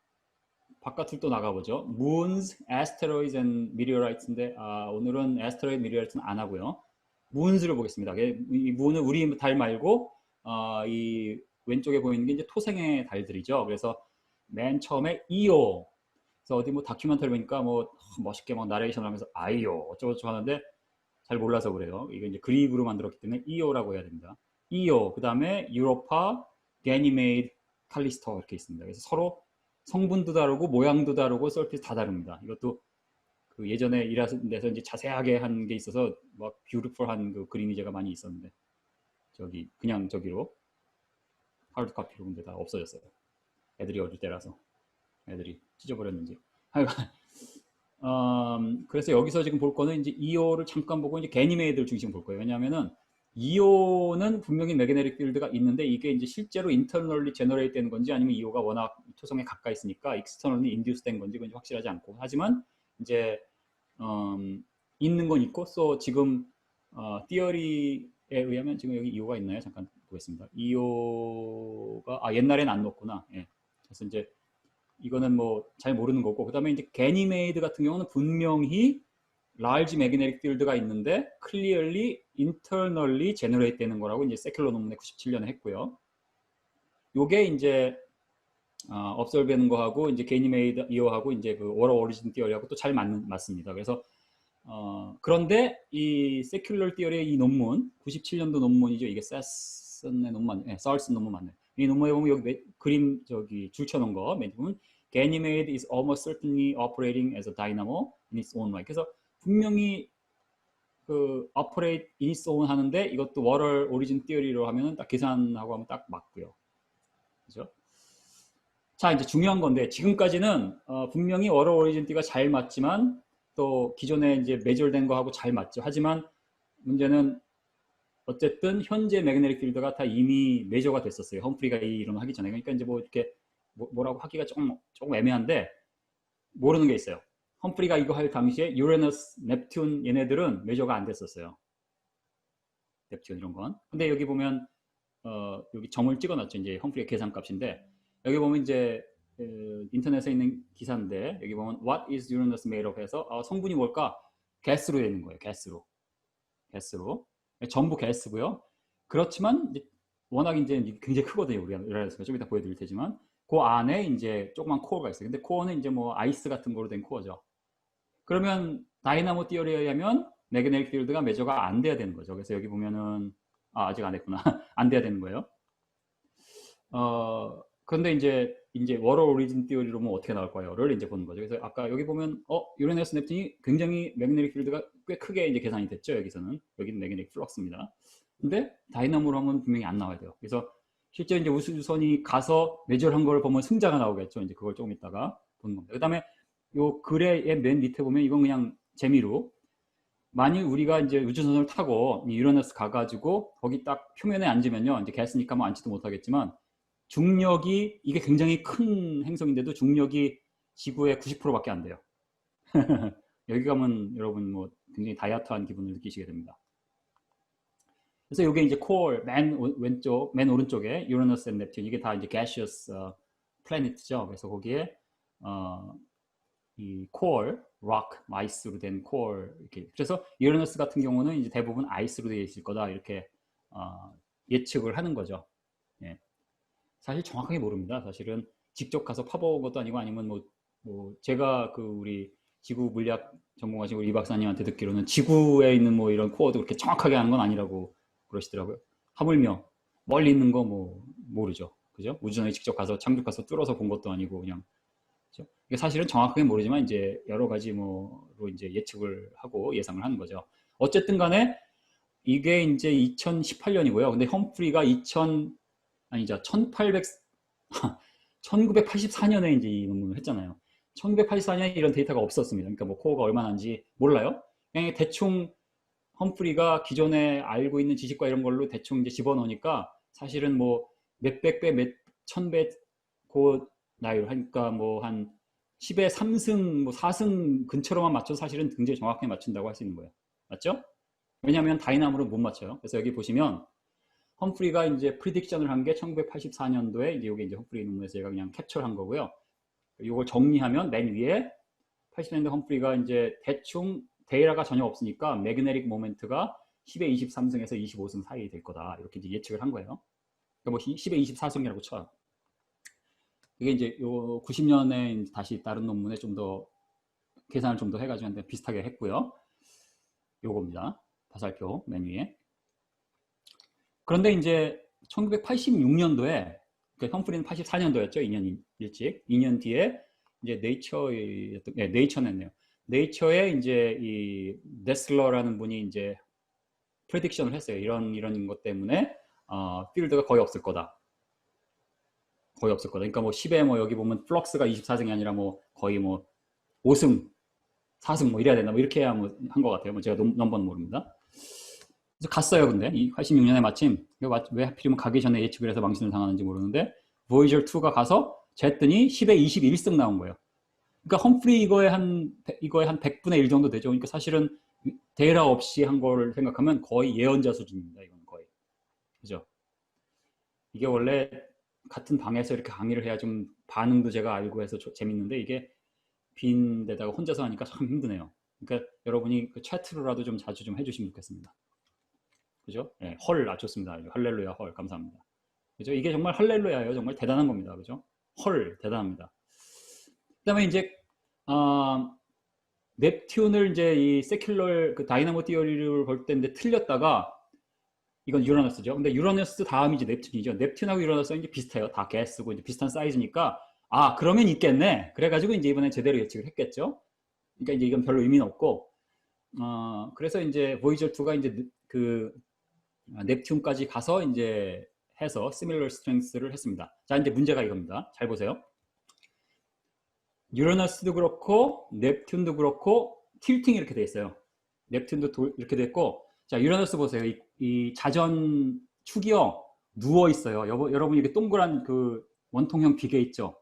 바깥으로 또 나가보죠. Moons, Asteroids and Meteorits인데 오늘은 Asteroid, Meteorits는 안 하고요. Moons를 보겠습니다. 이 Moon은 우리 달 말고 이 왼쪽에 보이는 게 이제 토생의 달들이죠. 그래서 맨 처음에 이오. 그래서 어디 뭐 다큐멘터리 보니까 뭐 멋있게 막 나레이션 하면서 아이오 어쩌고저쩌고 하는데 잘 몰라서 그래요. 이거 이제 그릭으로 만들었기 때문에 이오라고 해야 됩니다. 이오, 그 다음에 유로파, 게니메이드, 칼리스토 이렇게 있습니다. 그래서 서로 성분도 다르고 모양도 다르고 서피스 다 다릅니다. 이것도 그 예전에 일하는 데서 이제 자세하게 한 게 있어서 막 뷰티풀한 그 그림이 제가 많이 있었는데 저기 그냥 저기로 하드 카피로 근데 다 없어졌어요. 애들이 어릴 때라서 애들이 찢어버렸는지. 그래서 여기서 지금 볼 거는 이제 EO를 잠깐 보고 이제 게니메이드를 중심 볼 거예요. 왜냐하면은 EO는 분명히 매그네틱 필드가 있는데 이게 이제 실제로 인터널리 제너레이트 되는 건지 아니면 EO가 워낙 토성에 가까이 있으니까 익스터널리 인듀스 된 건지 그건 확실하지 않고, 하지만 이제 있는 건 있고, 또 지금 티어리에 의하면 지금 여기 EO가 있나요? 잠깐 보겠습니다. EO가 옛날엔 안 넣었구나. 예. 그래서 이제 이거는 뭐 잘 모르는 거고, 그 다음에 이제 게니메이드 같은 경우는 분명히 large magnetic field가 있는데 clearly internally generate 되는 거라고 이제 세큘러 논문에 97년에 했고요. 요게 이제 observe 되는 거하고 이제 게니메이드 이어하고 이제 그 워럴 오리진 티어리하고 또 잘 맞습니다. 그래서 그런데 이 세큘러 티어리의 이 논문 97년도 논문이죠. 이게 사슨의 논문, 사울슨 논문 맞네. 이 논문에 보면 여기 그림 저기 줄쳐놓은 거 맨 보면 Ganymede is almost certainly operating as a dynamo in its own right. 그래서 분명히 그 operate in its own 하는데 이것도 워럴 오리진 티어리로 하면은 딱 계산하고 하면 딱 맞고요. 그죠? 자, 이제 중요한 건데 지금까지는 분명히 워럴 오리진 띠가 잘 맞지만 또 기존에 이제 매절된 거하고 잘 맞죠. 하지만 문제는 어쨌든 현재 매그네틱 필드가 다 이미 매저가 됐었어요. 험프리가 이 이론을 하기 전에. 그러니까 이제 뭐 이렇게 뭐라고 하기가 조금 애매한데 모르는 게 있어요. 험프리가 이거 할 당시에 유레너스, 넵튠 얘네들은 매저가 안 됐었어요. 넵튠 이런 건. 근데 여기 보면 여기 점을 찍어놨죠. 이제 험프리의 계산값인데 여기 보면 이제 인터넷에 있는 기사인데 여기 보면 What is Uranus made of 해서 성분이 뭘까? 가스로 되어 있는 거예요. 가스로. 전부 가스고요. 그렇지만 워낙 이제 굉장히 크거든요. 우리가 우라노스가 좀 이따 보여드릴 테지만 그 안에 이제 조그만 코어가 있어요. 근데 코어는 이제 뭐 아이스 같은 거로 된 코어죠. 그러면 다이나모 띠어리에 의하면 매그네틱 필드가 메저가 안 돼야 되는 거죠. 그래서 여기 보면은 아직 안 했구나. 안 돼야 되는 거예요. 그런데 이제 워러 오리진 띠어리로 면 어떻게 나올 거예요를 이제 보는 거죠. 그래서 아까 여기 보면 유레너스 넵튠이 굉장히 매그네틱 필드가 꽤 크게 이제 계산이 됐죠. 여기는 매그네틱 플럭스입니다. 근데 다이나모로 하면 분명히 안 나와야 돼요. 그래서 실제 이제 우주선이 가서 메저한 걸 보면 승자가 나오겠죠. 이제 그걸 조금 이따가 보는 겁니다. 그다음에 요 글의 맨 밑에 보면 이건 그냥 재미로 만일 우리가 이제 우주선을 타고 유레너스 가가지고 거기 딱 표면에 앉으면요, 이제 가스니까 뭐 앉지도 못하겠지만 중력이 이게 굉장히 큰 행성인데도 중력이 지구의 90%밖에 안 돼요. 여기 가면 여러분 뭐 굉장히 다이어트한 기분을 느끼시게 됩니다. 그래서 이게 이제 코어 맨 왼쪽, 맨 오른쪽에 유레너스 앤 넵튠 이게 다 이제 gaseous planet죠. 그래서 거기에 이 코어, 록, 아이스로 된 코어 이렇게. 그래서 유레너스 같은 경우는 이제 대부분 아이스로 되어 있을 거다 이렇게 예측을 하는 거죠. 예. 사실 정확하게 모릅니다. 사실은 직접 가서 파본 것도 아니고 아니면 뭐 제가 그 우리 지구 물리학 전공하신 우리 이 박사님한테 듣기로는 지구에 있는 뭐 이런 코어도 그렇게 정확하게 하는 건 아니라고 그러시더라고요. 하물며 멀리 있는 거 뭐 모르죠. 그죠? 우주선에 직접 가서 착륙가서 뚫어서 본 것도 아니고 그냥. 그죠? 이게 사실은 정확하게 모르지만 이제 여러 가지 뭐로 이제 예측을 하고 예상을 하는 거죠. 어쨌든 간에 이게 이제 2018년이고요. 근데 험프리가 1984년에 이제 이 논문을 했잖아요. 1984년에 이런 데이터가 없었습니다. 그러니까 뭐 코어가 얼마나인지 몰라요. 그냥 대충 험프리가 기존에 알고 있는 지식과 이런 걸로 대충 이제 집어넣으니까 사실은 뭐 몇백 배, 몇 천 배 그 나이로 하니까 뭐 한 10의 3승, 뭐 4승 근처로만 맞춰서 사실은 굉장히 정확하게 맞춘다고 할 수 있는 거예요. 맞죠? 왜냐하면 다이나모로 못 맞춰요. 그래서 여기 보시면 험프리가 이제 프리딕션을 한 게 1984년도에 이제 이게 이제 험프리 논문에서 제가 그냥 캡처한 거고요. 이걸 정리하면 맨 위에 80년대 험프리가 이제 대충 데이터가 전혀 없으니까 매그네틱 모멘트가 10의 23승에서 25승 사이 될 거다. 이렇게 이제 예측을 한 거예요. 그러니까 뭐 10의 24승이라고 쳐요. 이게 이제 요 90년에 다시 다른 논문에 좀 더 계산을 좀 더 해가지고 비슷하게 했고요. 요겁니다. 화살표 맨 위에. 그런데 이제 1986년도에 그러니까 험프리는 84년도였죠. 2년 일찍. 2년 뒤에 이제 네이처였네요. 네이처에 이제 이 네슬러라는 분이 이제 프레딕션을 했어요. 이런 것 때문에 필드가 거의 없을 거다. 거의 없을 거다. 그러니까 뭐 10에 뭐 여기 보면 플럭스가 24승이 아니라 뭐 거의 뭐 5승, 4승 뭐 이래야 되나 뭐 이렇게 해야 뭐 한 것 같아요. 뭐 제가 넘버는 모릅니다. 그래서 갔어요. 근데 이 86년에 마침 왜 하필이면 가기 전에 예측을 해서 망신을 당하는지 모르는데 보이저 2가 가서 쟀더니 10에 21승 나온 거예요. 그러니까 험프리 이거에 한 100분의 1 정도 되죠. 그러니까 사실은 데이터 없이 한 거를 생각하면 거의 예언자 수준입니다. 이건 거의. 그죠? 이게 원래 같은 방에서 이렇게 강의를 해야 좀 반응도 제가 알고 해서 재밌는데 이게 빈 데다가 혼자서 하니까 참 힘드네요. 그러니까 여러분이 그 채트로라도 좀 자주 좀 해주시면 좋겠습니다. 그죠? 네, 헐, 좋습니다. 할렐루야, 헐, 감사합니다. 그죠? 이게 정말 할렐루야예요. 정말 대단한 겁니다. 그죠? 헐, 대단합니다. 그 다음에 이제, 넵튠을 이제 이 세큘러, 그 다이나모 띠어리를 볼 때인데 틀렸다가, 이건 유라너스죠. 근데 유라너스 다음이 이제 넵튠이죠. 넵튠하고 유라너스는 이제 비슷해요. 다 가스고 이제 비슷한 사이즈니까, 그러면 있겠네. 그래가지고 이제 이번에 제대로 예측을 했겠죠. 그러니까 이제 이건 별로 의미는 없고, 그래서 이제 보이저 2가 이제 그 넵튠까지 가서 이제 해서 similar strength를 했습니다. 자, 이제 문제가 이겁니다. 잘 보세요. 유라너스도 그렇고 넵튠도 그렇고 틸팅이 이렇게 돼 있어요. 넵튠도 이렇게 됐고, 자, 유라너스 보세요. 이 자전 축이요 누워 있어요. 여러분 이렇게 동그란 그 원통형 기계 있죠.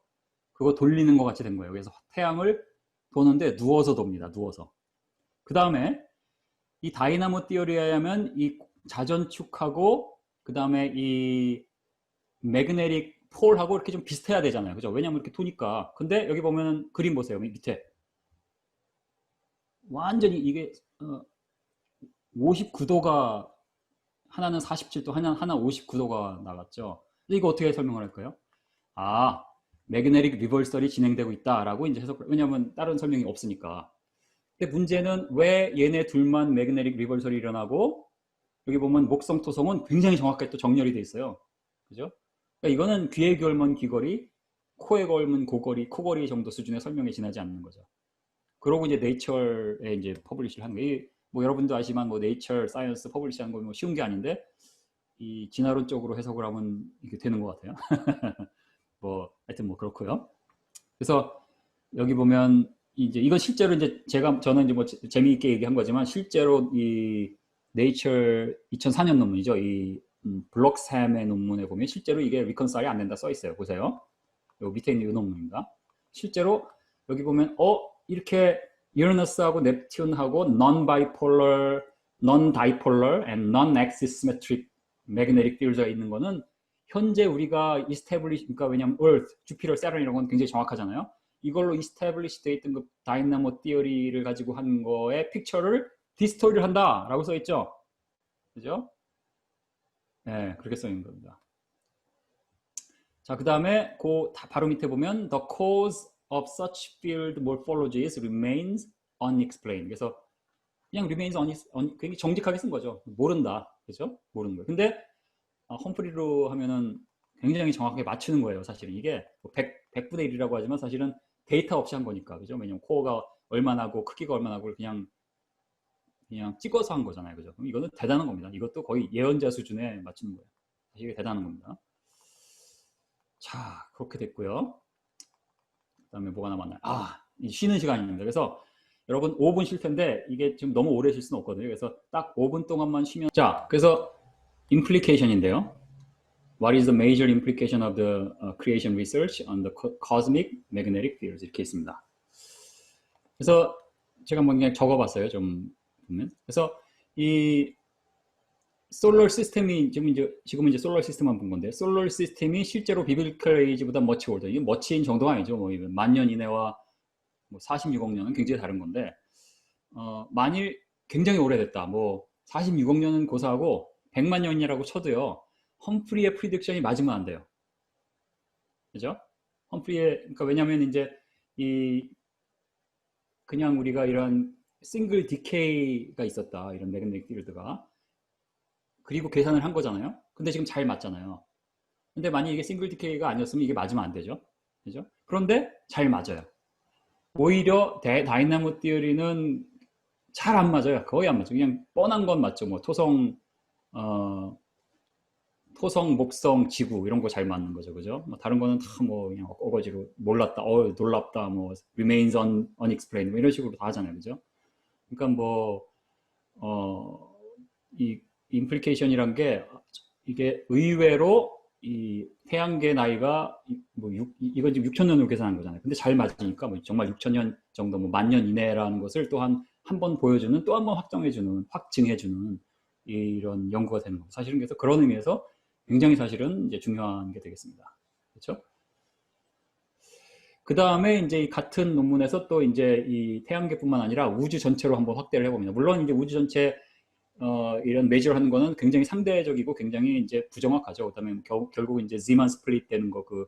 그거 돌리는 것 같이 된 거예요. 그래서 태양을 도는데 누워서 돕니다. 누워서. 그 다음에 이 다이나모 띠어리에 의하면 이 자전축하고 그 다음에 이 매그네틱 폴하고 이렇게 좀 비슷해야 되잖아요. 그죠? 왜냐면 이렇게 도니까. 근데 여기 보면 그림 보세요. 밑에. 완전히 이게 59도가 하나는 47도, 하나 59도가 나갔죠. 근데 이거 어떻게 설명을 할까요? 아, 매그네틱 리버설이 진행되고 있다라고 이제 해석. 왜냐면 다른 설명이 없으니까. 근데 문제는 왜 얘네 둘만 매그네틱 리버설이 일어나고 여기 보면 목성 토성은 굉장히 정확하게 또 정렬이 돼 있어요. 그죠? 그러니까 이거는 귀에 걸면 귀걸이, 코에 걸면 고걸이, 코걸이 정도 수준의 설명에 지나지 않는 거죠. 그러고 이제 네이처에 이제 퍼블리시를 하는 거예요. 뭐 여러분도 아시지만 뭐 네이처 사이언스 퍼블리시하는 거 뭐 쉬운 게 아닌데 이 진화론적으로 해석을 하면 이게 되는 것 같아요. 뭐 하여튼 뭐 그렇고요. 그래서 여기 보면 이제 이건 실제로 이제 저는 이제 뭐 재미있게 얘기한 거지만 실제로 이 네이처 2004년 논문이죠. 이 블록샘의 논문에 보면 실제로 이게 리컨사일이 안 된다 써 있어요. 보세요. 여기 밑에 있는 이 논문입니다. 실제로 여기 보면 이렇게 유레너스하고 넵튠하고 non-dipolar and non-axis symmetric magnetic fields가 있는 거는 현재 우리가 이스태블리시, 그러니까 왜냐면 Earth, 주피터, 세런 이런 건 굉장히 정확하잖아요. 이걸로 이스태블리시 돼 있던 그 다이나모 티어리를 가지고 한 거의 픽처를 디스토리를 한다라고 써 있죠. 그죠? 네, 그렇게 써 있는 겁니다. 자, 그 다음에 바로 밑에 보면 the cause of such field morphologies remains unexplained. 그래서 그냥 remains 굉장히 정직하게 쓴 거죠. 모른다. 그죠? 모르는 거예요. 근데 험프리로 하면은 굉장히 정확하게 맞추는 거예요. 사실은 이게 100분의 1이라고 하지만 사실은 데이터 없이 한 거니까. 그죠? 왜냐면 코어가 얼마나 하고 크기가 얼마나 하고 그냥 찍어서 한 거잖아요. 그죠? 그럼 이거는 대단한 겁니다. 이것도 거의 예언자 수준에 맞추는 거예요. 사실 이게 대단한 겁니다. 자, 그렇게 됐고요. 그 다음에 뭐가 남았나요? 쉬는 시간입니다. 그래서 여러분 5분 쉴 텐데 이게 지금 너무 오래 쉴 수는 없거든요. 그래서 딱 5분 동안만 쉬면. 자, 그래서 implication인데요. What is the major implication of the creation research on the cosmic magnetic fields? 이렇게 있습니다. 그래서 제가 한번 그냥 적어봤어요. 좀 보면. 그래서 이 솔러 시스템이 지금은 이제 솔러 시스템만 본 건데, 솔러 시스템이 실제로 비블리컬 에이지보다 머치 올더. 이게 머치인 정도가 아니죠. 뭐 만년 이내와 뭐 46억 년은 굉장히 다른 건데, 만일 굉장히 오래됐다. 뭐 46억 년은 고사하고 100만 년이라고 쳐도요. 험프리의 프리딕션이 맞으면 안 돼요. 그죠? 그러니까 왜냐면 이제 그냥 우리가 이런 싱글 디케이가 있었다. 이런 매그네틱 필드가. 그리고 계산을 한 거잖아요. 근데 지금 잘 맞잖아요. 근데 만약 이게 싱글 디케이가 아니었으면 이게 맞으면 안 되죠. 그죠? 그런데 잘 맞아요. 오히려 다이나모 티어리는 잘 안 맞아요. 거의 안 맞아요. 그냥 뻔한 건 맞죠. 뭐 토성, 목성, 지구 이런 거 잘 맞는 거죠. 그죠? 뭐 다른 거는 다 뭐 그냥 어거지로 몰랐다, 놀랍다, 뭐 remains unexplained 뭐 이런 식으로 다 하잖아요. 그죠? 그러니까 뭐 이 임플리케이션이란 게 이게 의외로 이 태양계 나이가 이건 지금 6천 년으로 계산한 거잖아요. 근데 잘 맞으니까 뭐 정말 6천 년 정도, 뭐 만 년 이내라는 것을 또한 번 보여주는, 또 한 번 확증해주는 이런 연구가 되는 겁니다. 사실은 그래서 그런 의미에서 굉장히 사실은 이제 중요한 게 되겠습니다. 그렇죠? 그 다음에 이제 이 같은 논문에서 또 이제 이 태양계뿐만 아니라 우주 전체로 한번 확대를 해봅니다. 물론 이제 우주 전체 이런 메저를 하는 거는 굉장히 상대적이고 굉장히 이제 부정확하죠. 그다음에 결국 이제 Zeeman 스플릿 되는 거, 그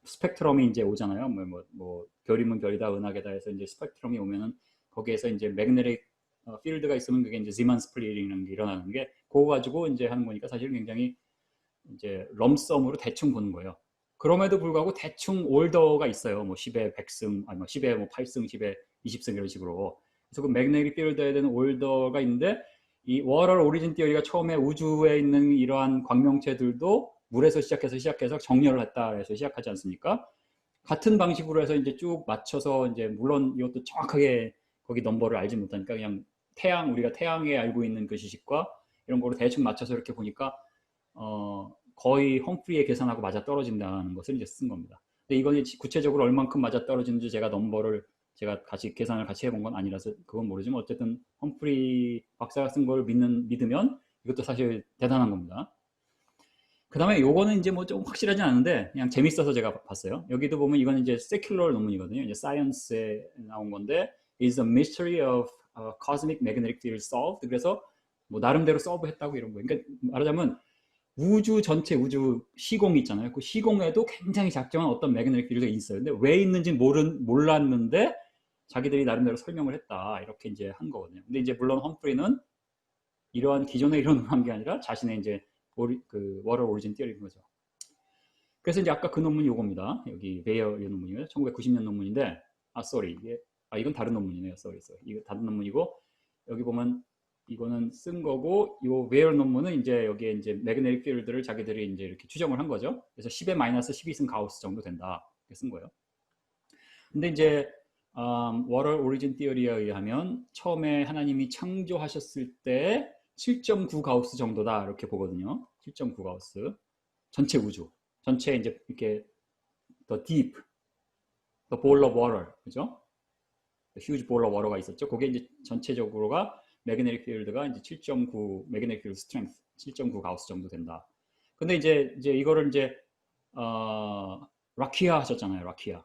스펙트럼이 이제 오잖아요. 뭐 별이면 별이다, 은하계다 해서 이제 스펙트럼이 오면은 거기에서 이제 매그네틱 필드가 있으면 그게 이제 Zeeman 스플릿이라는 게 일어나는 게, 그거 가지고 이제 하는 거니까 사실 굉장히 이제 럼썸으로 대충 보는 거예요. 그럼에도 불구하고 대충 올더가 있어요. 뭐 10의 100승, 아니 뭐 10의 뭐 8승, 10의 20승 이런 식으로. 그래서 그 매그네틱 필드에 대한 올더가 있는데, 이 워럴 오리진 티어리가 처음에 우주에 있는 이러한 광명체들도 물에서 시작해서 정렬을 했다 해서 시작하지 않습니까? 같은 방식으로 해서 이제 쭉 맞춰서, 이제 물론 이것도 정확하게 거기 넘버를 알지 못하니까 그냥 우리가 태양에 알고 있는 그 지식과 이런 거로 대충 맞춰서 이렇게 보니까 거의 험프리의 계산하고 맞아 떨어진다는 것을 이제 쓴 겁니다. 근데 이건 구체적으로 얼만큼 맞아 떨어지는지 제가 계산을 같이 해본 건 아니라서 그건 모르지만, 어쨌든 험프리 박사가 쓴 걸 믿으면 이것도 사실 대단한 겁니다. 그 다음에 요거는 이제 뭐 좀 확실하진 않은데 그냥 재밌어서 제가 봤어요. 여기도 보면 이건 이제 secular 논문이거든요. 이제 science에 나온 건데 is the mystery of cosmic magnetic field solved. 그래서 뭐 나름대로 서브했다고 이런 거. 그러니까 말하자면 우주 전체 우주 시공이 있잖아요. 그 시공에도 굉장히 작정한 어떤 매그네틱 필드가 있어요. 근데 왜 있는지 몰랐는데 자기들이 나름대로 설명을 했다. 이렇게 이제 한 거거든요. 근데 이제 물론 험프리는 이러한 기존의 이론을 한 게 아니라 자신의 이제 그 워터 오리진 띠어리인 거죠. 그래서 이제 아까 그 논문이 요겁니다. 여기 베이어 논문이에요. 1990년 논문인데 이건 다른 논문이네요. 이거 다른 논문이고 여기 보면 이거는 쓴 거고 요 웨어 논문은 이제 여기에 이제 매그네틱 필드를 자기들이 이제 이렇게 추정을 한 거죠. 그래서 10의 마이너스 12승 가우스 정도 된다. 이렇게 쓴 거예요. 근데 이제 워터 오리진 티어리에 의하면 처음에 하나님이 창조하셨을 때 7.9 가우스 정도다 이렇게 보거든요. 7.9 가우스 전체 우주 전체 이제 이렇게 the deep, the ball of water 그죠? the huge ball of water가 있었죠. 그게 이제 전체적으로가 매그네틱 필드가 이제 7.9 매그네틱 필드 스트렝스 7.9 가우스 정도 된다. 근데 이제 이거를 이제 라키아 하셨잖아요. 라키아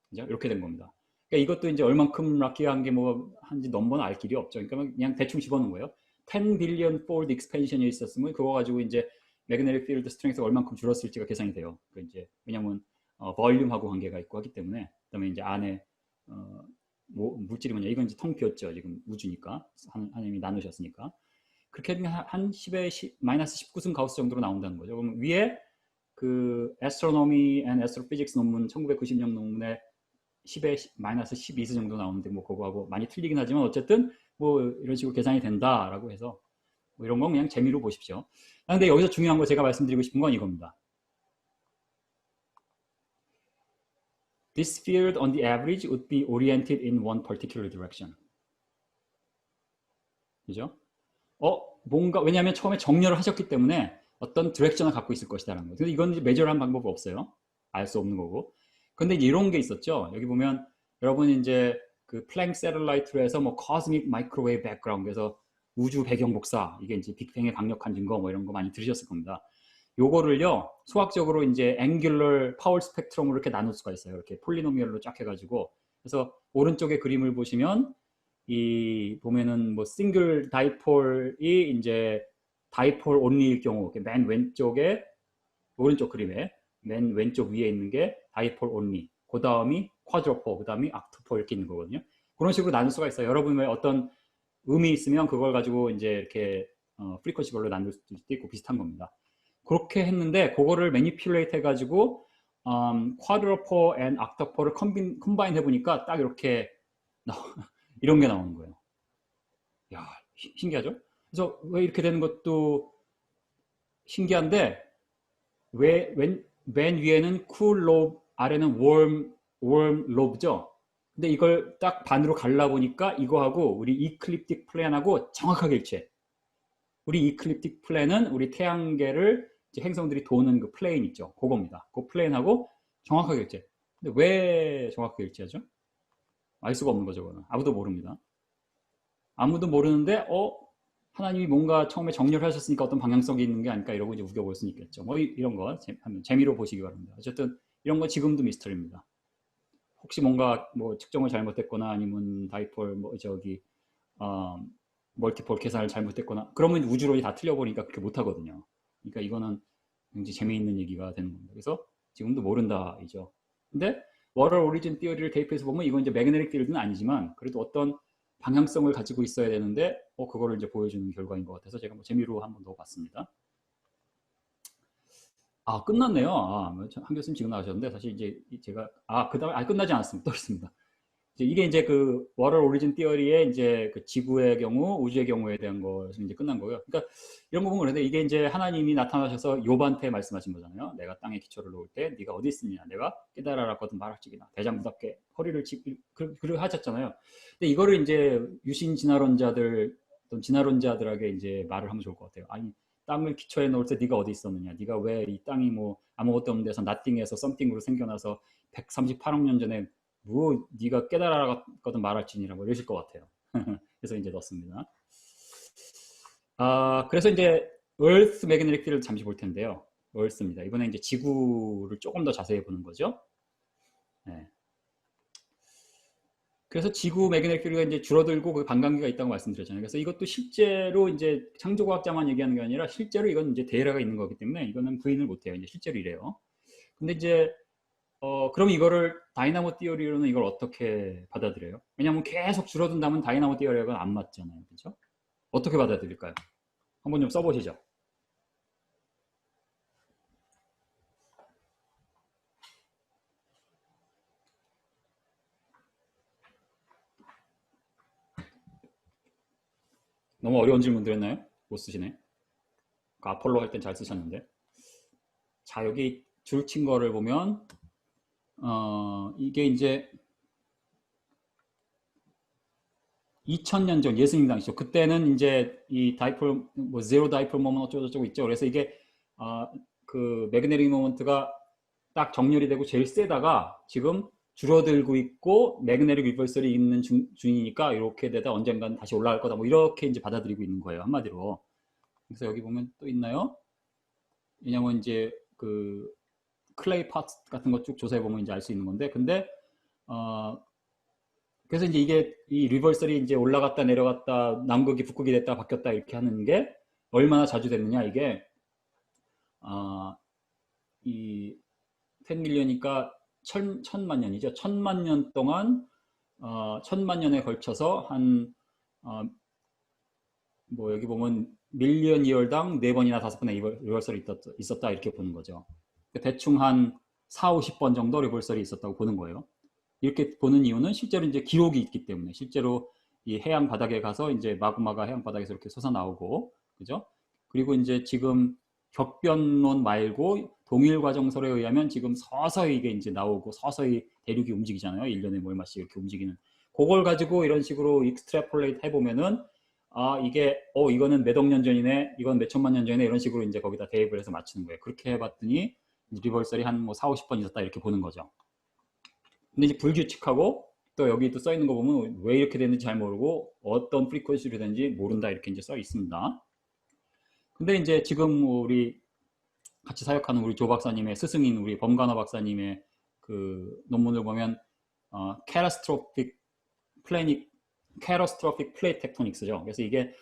그죠? 이렇게 된 겁니다. 그러니까 이것도 이제 얼만큼 라키아한 게 뭐 한지 넘버는 알 길이 없죠. 그러니까 그냥 대충 집어넣은 거예요. 10 빌리언 fold expansion이 있었으면 그거 가지고 이제 매그네틱 필드 스트렝스가 얼만큼 줄었을지가 계산이 돼요. 그 이제 왜냐면 볼륨하고 관계가 있고 하기 때문에 그다음에 이제 안에 뭐 물질이 뭐냐 이건 이제 텅 비었죠. 지금 우주니까 하나님이 나누셨으니까 그렇게 되면 한 10의 마이너스 19승 가우스 정도로 나온다는 거죠. 그럼 위에 그 Astronomy and Astrophysics 논문 1990년 논문에 10의 마이너스 12승 정도 나오는데 뭐 그거하고 많이 틀리긴 하지만 어쨌든 뭐 이런 식으로 계산이 된다라고 해서 뭐 이런 건 그냥 재미로 보십시오. 근데 여기서 중요한 거 제가 말씀드리고 싶은 건 이겁니다. This field on the average would be oriented in one particular direction. 그죠? 뭔가 왜냐하면 처음에 정렬을 하셨기 때문에 어떤 디렉션을 갖고 있을 것이다라는 거예요. 근데 이건 메저한 방법이 없어요. 알 수 없는 거고. 근데 이런 게 있었죠. 여기 보면 여러분 이제 그 플랭크 세틀라이트로 해서 뭐 코스믹 마이크로웨이브 백그라운드에서 우주 배경 복사 이게 이제 빅뱅의 강력한 증거 뭐 이런 거 많이 들으셨을 겁니다. 요거를요 수학적으로 이제 앵귤러 파월 스펙트럼으로 이렇게 나눌 수가 있어요. 이렇게 폴리노미얼로 쫙 해가지고 그래서 오른쪽에 그림을 보시면 이 보면은 뭐 싱글 다이폴이 이제 다이폴 온리일 경우 맨 왼쪽에 오른쪽 그림에 맨 왼쪽 위에 있는 게 다이폴 온리 그 다음이 쿼드로폴 그 다음이 악토폴 이렇게 있는 거거든요. 그런 식으로 나눌 수가 있어요. 여러분의 어떤 의미 있으면 그걸 가지고 이제 이렇게 프리퀀시별로 나눌 수도 있고 비슷한 겁니다. 그렇게 했는데 그거를 매니퓰레이트 해가지고 쿼드로폴 앤 악토폴을 컴바인 해보니까 딱 이렇게 이런 게 나오는 거예요. 야, 신기하죠? 그래서 왜 이렇게 되는 것도 신기한데 맨 위에는 쿨 로브, 아래는 웜 로브죠. 근데 이걸 딱 반으로 갈라보니까 이거하고 우리 이클립틱 플랜하고 정확하게 일치해. 우리 이클립틱 플랜은 우리 태양계를 이제 행성들이 도는 그 플레인 있죠. 그겁니다. 그 플레인하고 정확하게 일치해. 근데 왜 정확하게 일치하죠? 알 수가 없는 거죠. 그거는. 아무도 모릅니다. 아무도 모르는데 하나님이 뭔가 처음에 정렬을 하셨으니까 어떤 방향성이 있는 게 아닐까 이러고 이제 우겨볼 수는 있겠죠. 뭐 이런 거 재미로 보시기 바랍니다. 어쨌든 이런 건 지금도 미스터리입니다. 혹시 뭔가 뭐 측정을 잘못했거나 아니면 다이폴 뭐 저기 멀티폴 계산을 잘못했거나 그러면 우주론이 다 틀려버리니까 그렇게 못하거든요. 그러니까 이거는 굉장히 재미있는 얘기가 되는 겁니다. 그래서 지금도 모른다이죠. 근데 워터 오리진 티어리를 대입해서 보면 이건 이제 매그네틱 필드는 아니지만 그래도 어떤 방향성을 가지고 있어야 되는데 그거를 이제 보여주는 결과인 것 같아서 제가 뭐 재미로 한번 넣어봤습니다. 끝났네요. 한 교수님 지금 나오셨는데 사실 이제 제가 그다음에 끝나지 않았습니다. 또 있습니다. 이게 이제 그 워터 오리진 티어리의 이제 그 지구의 경우, 우주의 경우에 대한 것이 이제 끝난 거고요. 그러니까 이런 거 보면 그런데 이게 이제 하나님이 나타나셔서 욥한테 말씀하신 거잖아요. 내가 땅에 기초를 놓을 때 네가 어디 있느냐? 내가 깨달아라거든 말할지기나 대장부답게 허리를 그를 하셨잖아요. 근데 이거를 이제 유신 진화론자들 어떤 진화론자들에게 이제 말을 하면 좋을 것 같아요. 아니 땅을 기초에 놓을 때 네가 어디 있었느냐? 네가 왜 이 땅이 뭐 아무것도 없는 데서 nothing에서 something으로 생겨나서 138억 년 전에 뭐 네가 깨달아거든 말할지니라 뭐 이러실 것 같아요. 그래서 이제 넣습니다. 그래서 이제 Earth Magnetic Field를 잠시 볼 텐데요. Earth입니다. 이번에 이제 지구를 조금 더 자세히 보는 거죠. 네. 그래서 지구 매그네틱 필드가 이제 줄어들고 그 반감기가 있다고 말씀드렸잖아요. 그래서 이것도 실제로 이제 창조과학자만 얘기하는 게 아니라 실제로 이건 이제 데이터가 있는 거기 때문에 이거는 부인을 못 해요. 이제 실제로 이래요. 근데 이제 그럼 이거를 다이나모 띠어리로는 이걸 어떻게 받아들여요? 왜냐하면 계속 줄어든다면 다이나모 띠어리가 안 맞잖아요. 그렇죠? 어떻게 받아들일까요? 한번 좀 써보시죠. 너무 어려운 질문 드렸나요? 못 쓰시네. 아폴로 할 땐 잘 쓰셨는데. 자, 여기 줄 친 거를 보면 이게 이제 2000년 전 예수님 당시죠. 그때는 이제 이 다이폴 뭐 제로 다이폴 모먼트 어쩌고저쩌고 있죠. 그래서 이게 그 매그네틱 모먼트가 딱 정렬이 되고 제일 세다가 지금 줄어들고 있고 매그네틱 리버설이 있는 중이니까 이렇게 되다 언젠간 다시 올라갈 거다. 뭐 이렇게 이제 받아들이고 있는 거예요. 한마디로. 그래서 여기 보면 또 있나요? 왜냐면 이제 그 클레이 파츠 같은 거 쭉 조사해 보면 이제 알 수 있는 건데, 근데 그래서 이제 이게 이 리버설이 이제 올라갔다 내려갔다 남극이 북극이 됐다 바뀌었다 이렇게 하는 게 얼마나 자주 됐느냐 이게 이 10밀리언이니까 천만 년이죠. 천만 년 동안 천만 년에 걸쳐서 한 뭐 여기 보면 밀리언 이얼당 4번이나 5번의 리버설이 있었다 이렇게 보는 거죠. 대충 한 4, 50번 정도 리버설이 있었다고 보는 거예요. 이렇게 보는 이유는 실제로 이제 기록이 있기 때문에 실제로 이 해양 바닥에 가서 이제 마그마가 해양 바닥에서 이렇게 솟아 나오고 그죠? 그리고 이제 지금 격변론 말고 동일 과정설에 의하면 지금 서서히 이게 이제 나오고 서서히 대륙이 움직이잖아요. 1년에 뭐 얼마씩 이렇게 움직이는. 그걸 가지고 이런 식으로 익스트래폴레이트 해보면은 이게 이거는 몇 억 년 전이네, 이건 몇 천만 년 전이네 이런 식으로 이제 거기다 대입을 해서 맞추는 거예요. 그렇게 해봤더니 리버설이 한 뭐 4, 50번 있었다 이렇게 보는 거죠. 근데 이제 불규칙하고 또 여기 또 써 있는 거 보면 왜 이렇게 됐는지 잘 모르고 어떤 프리퀀시로 되는지 모른다 이렇게 이제 써 있습니다. 근데 이제 지금 우리 같이 사역하는 우리 조 박사님의 스승인 우리 범가나 박사님의 그 논문을 보면 catastrophic plate tectonics죠. 그래서 이게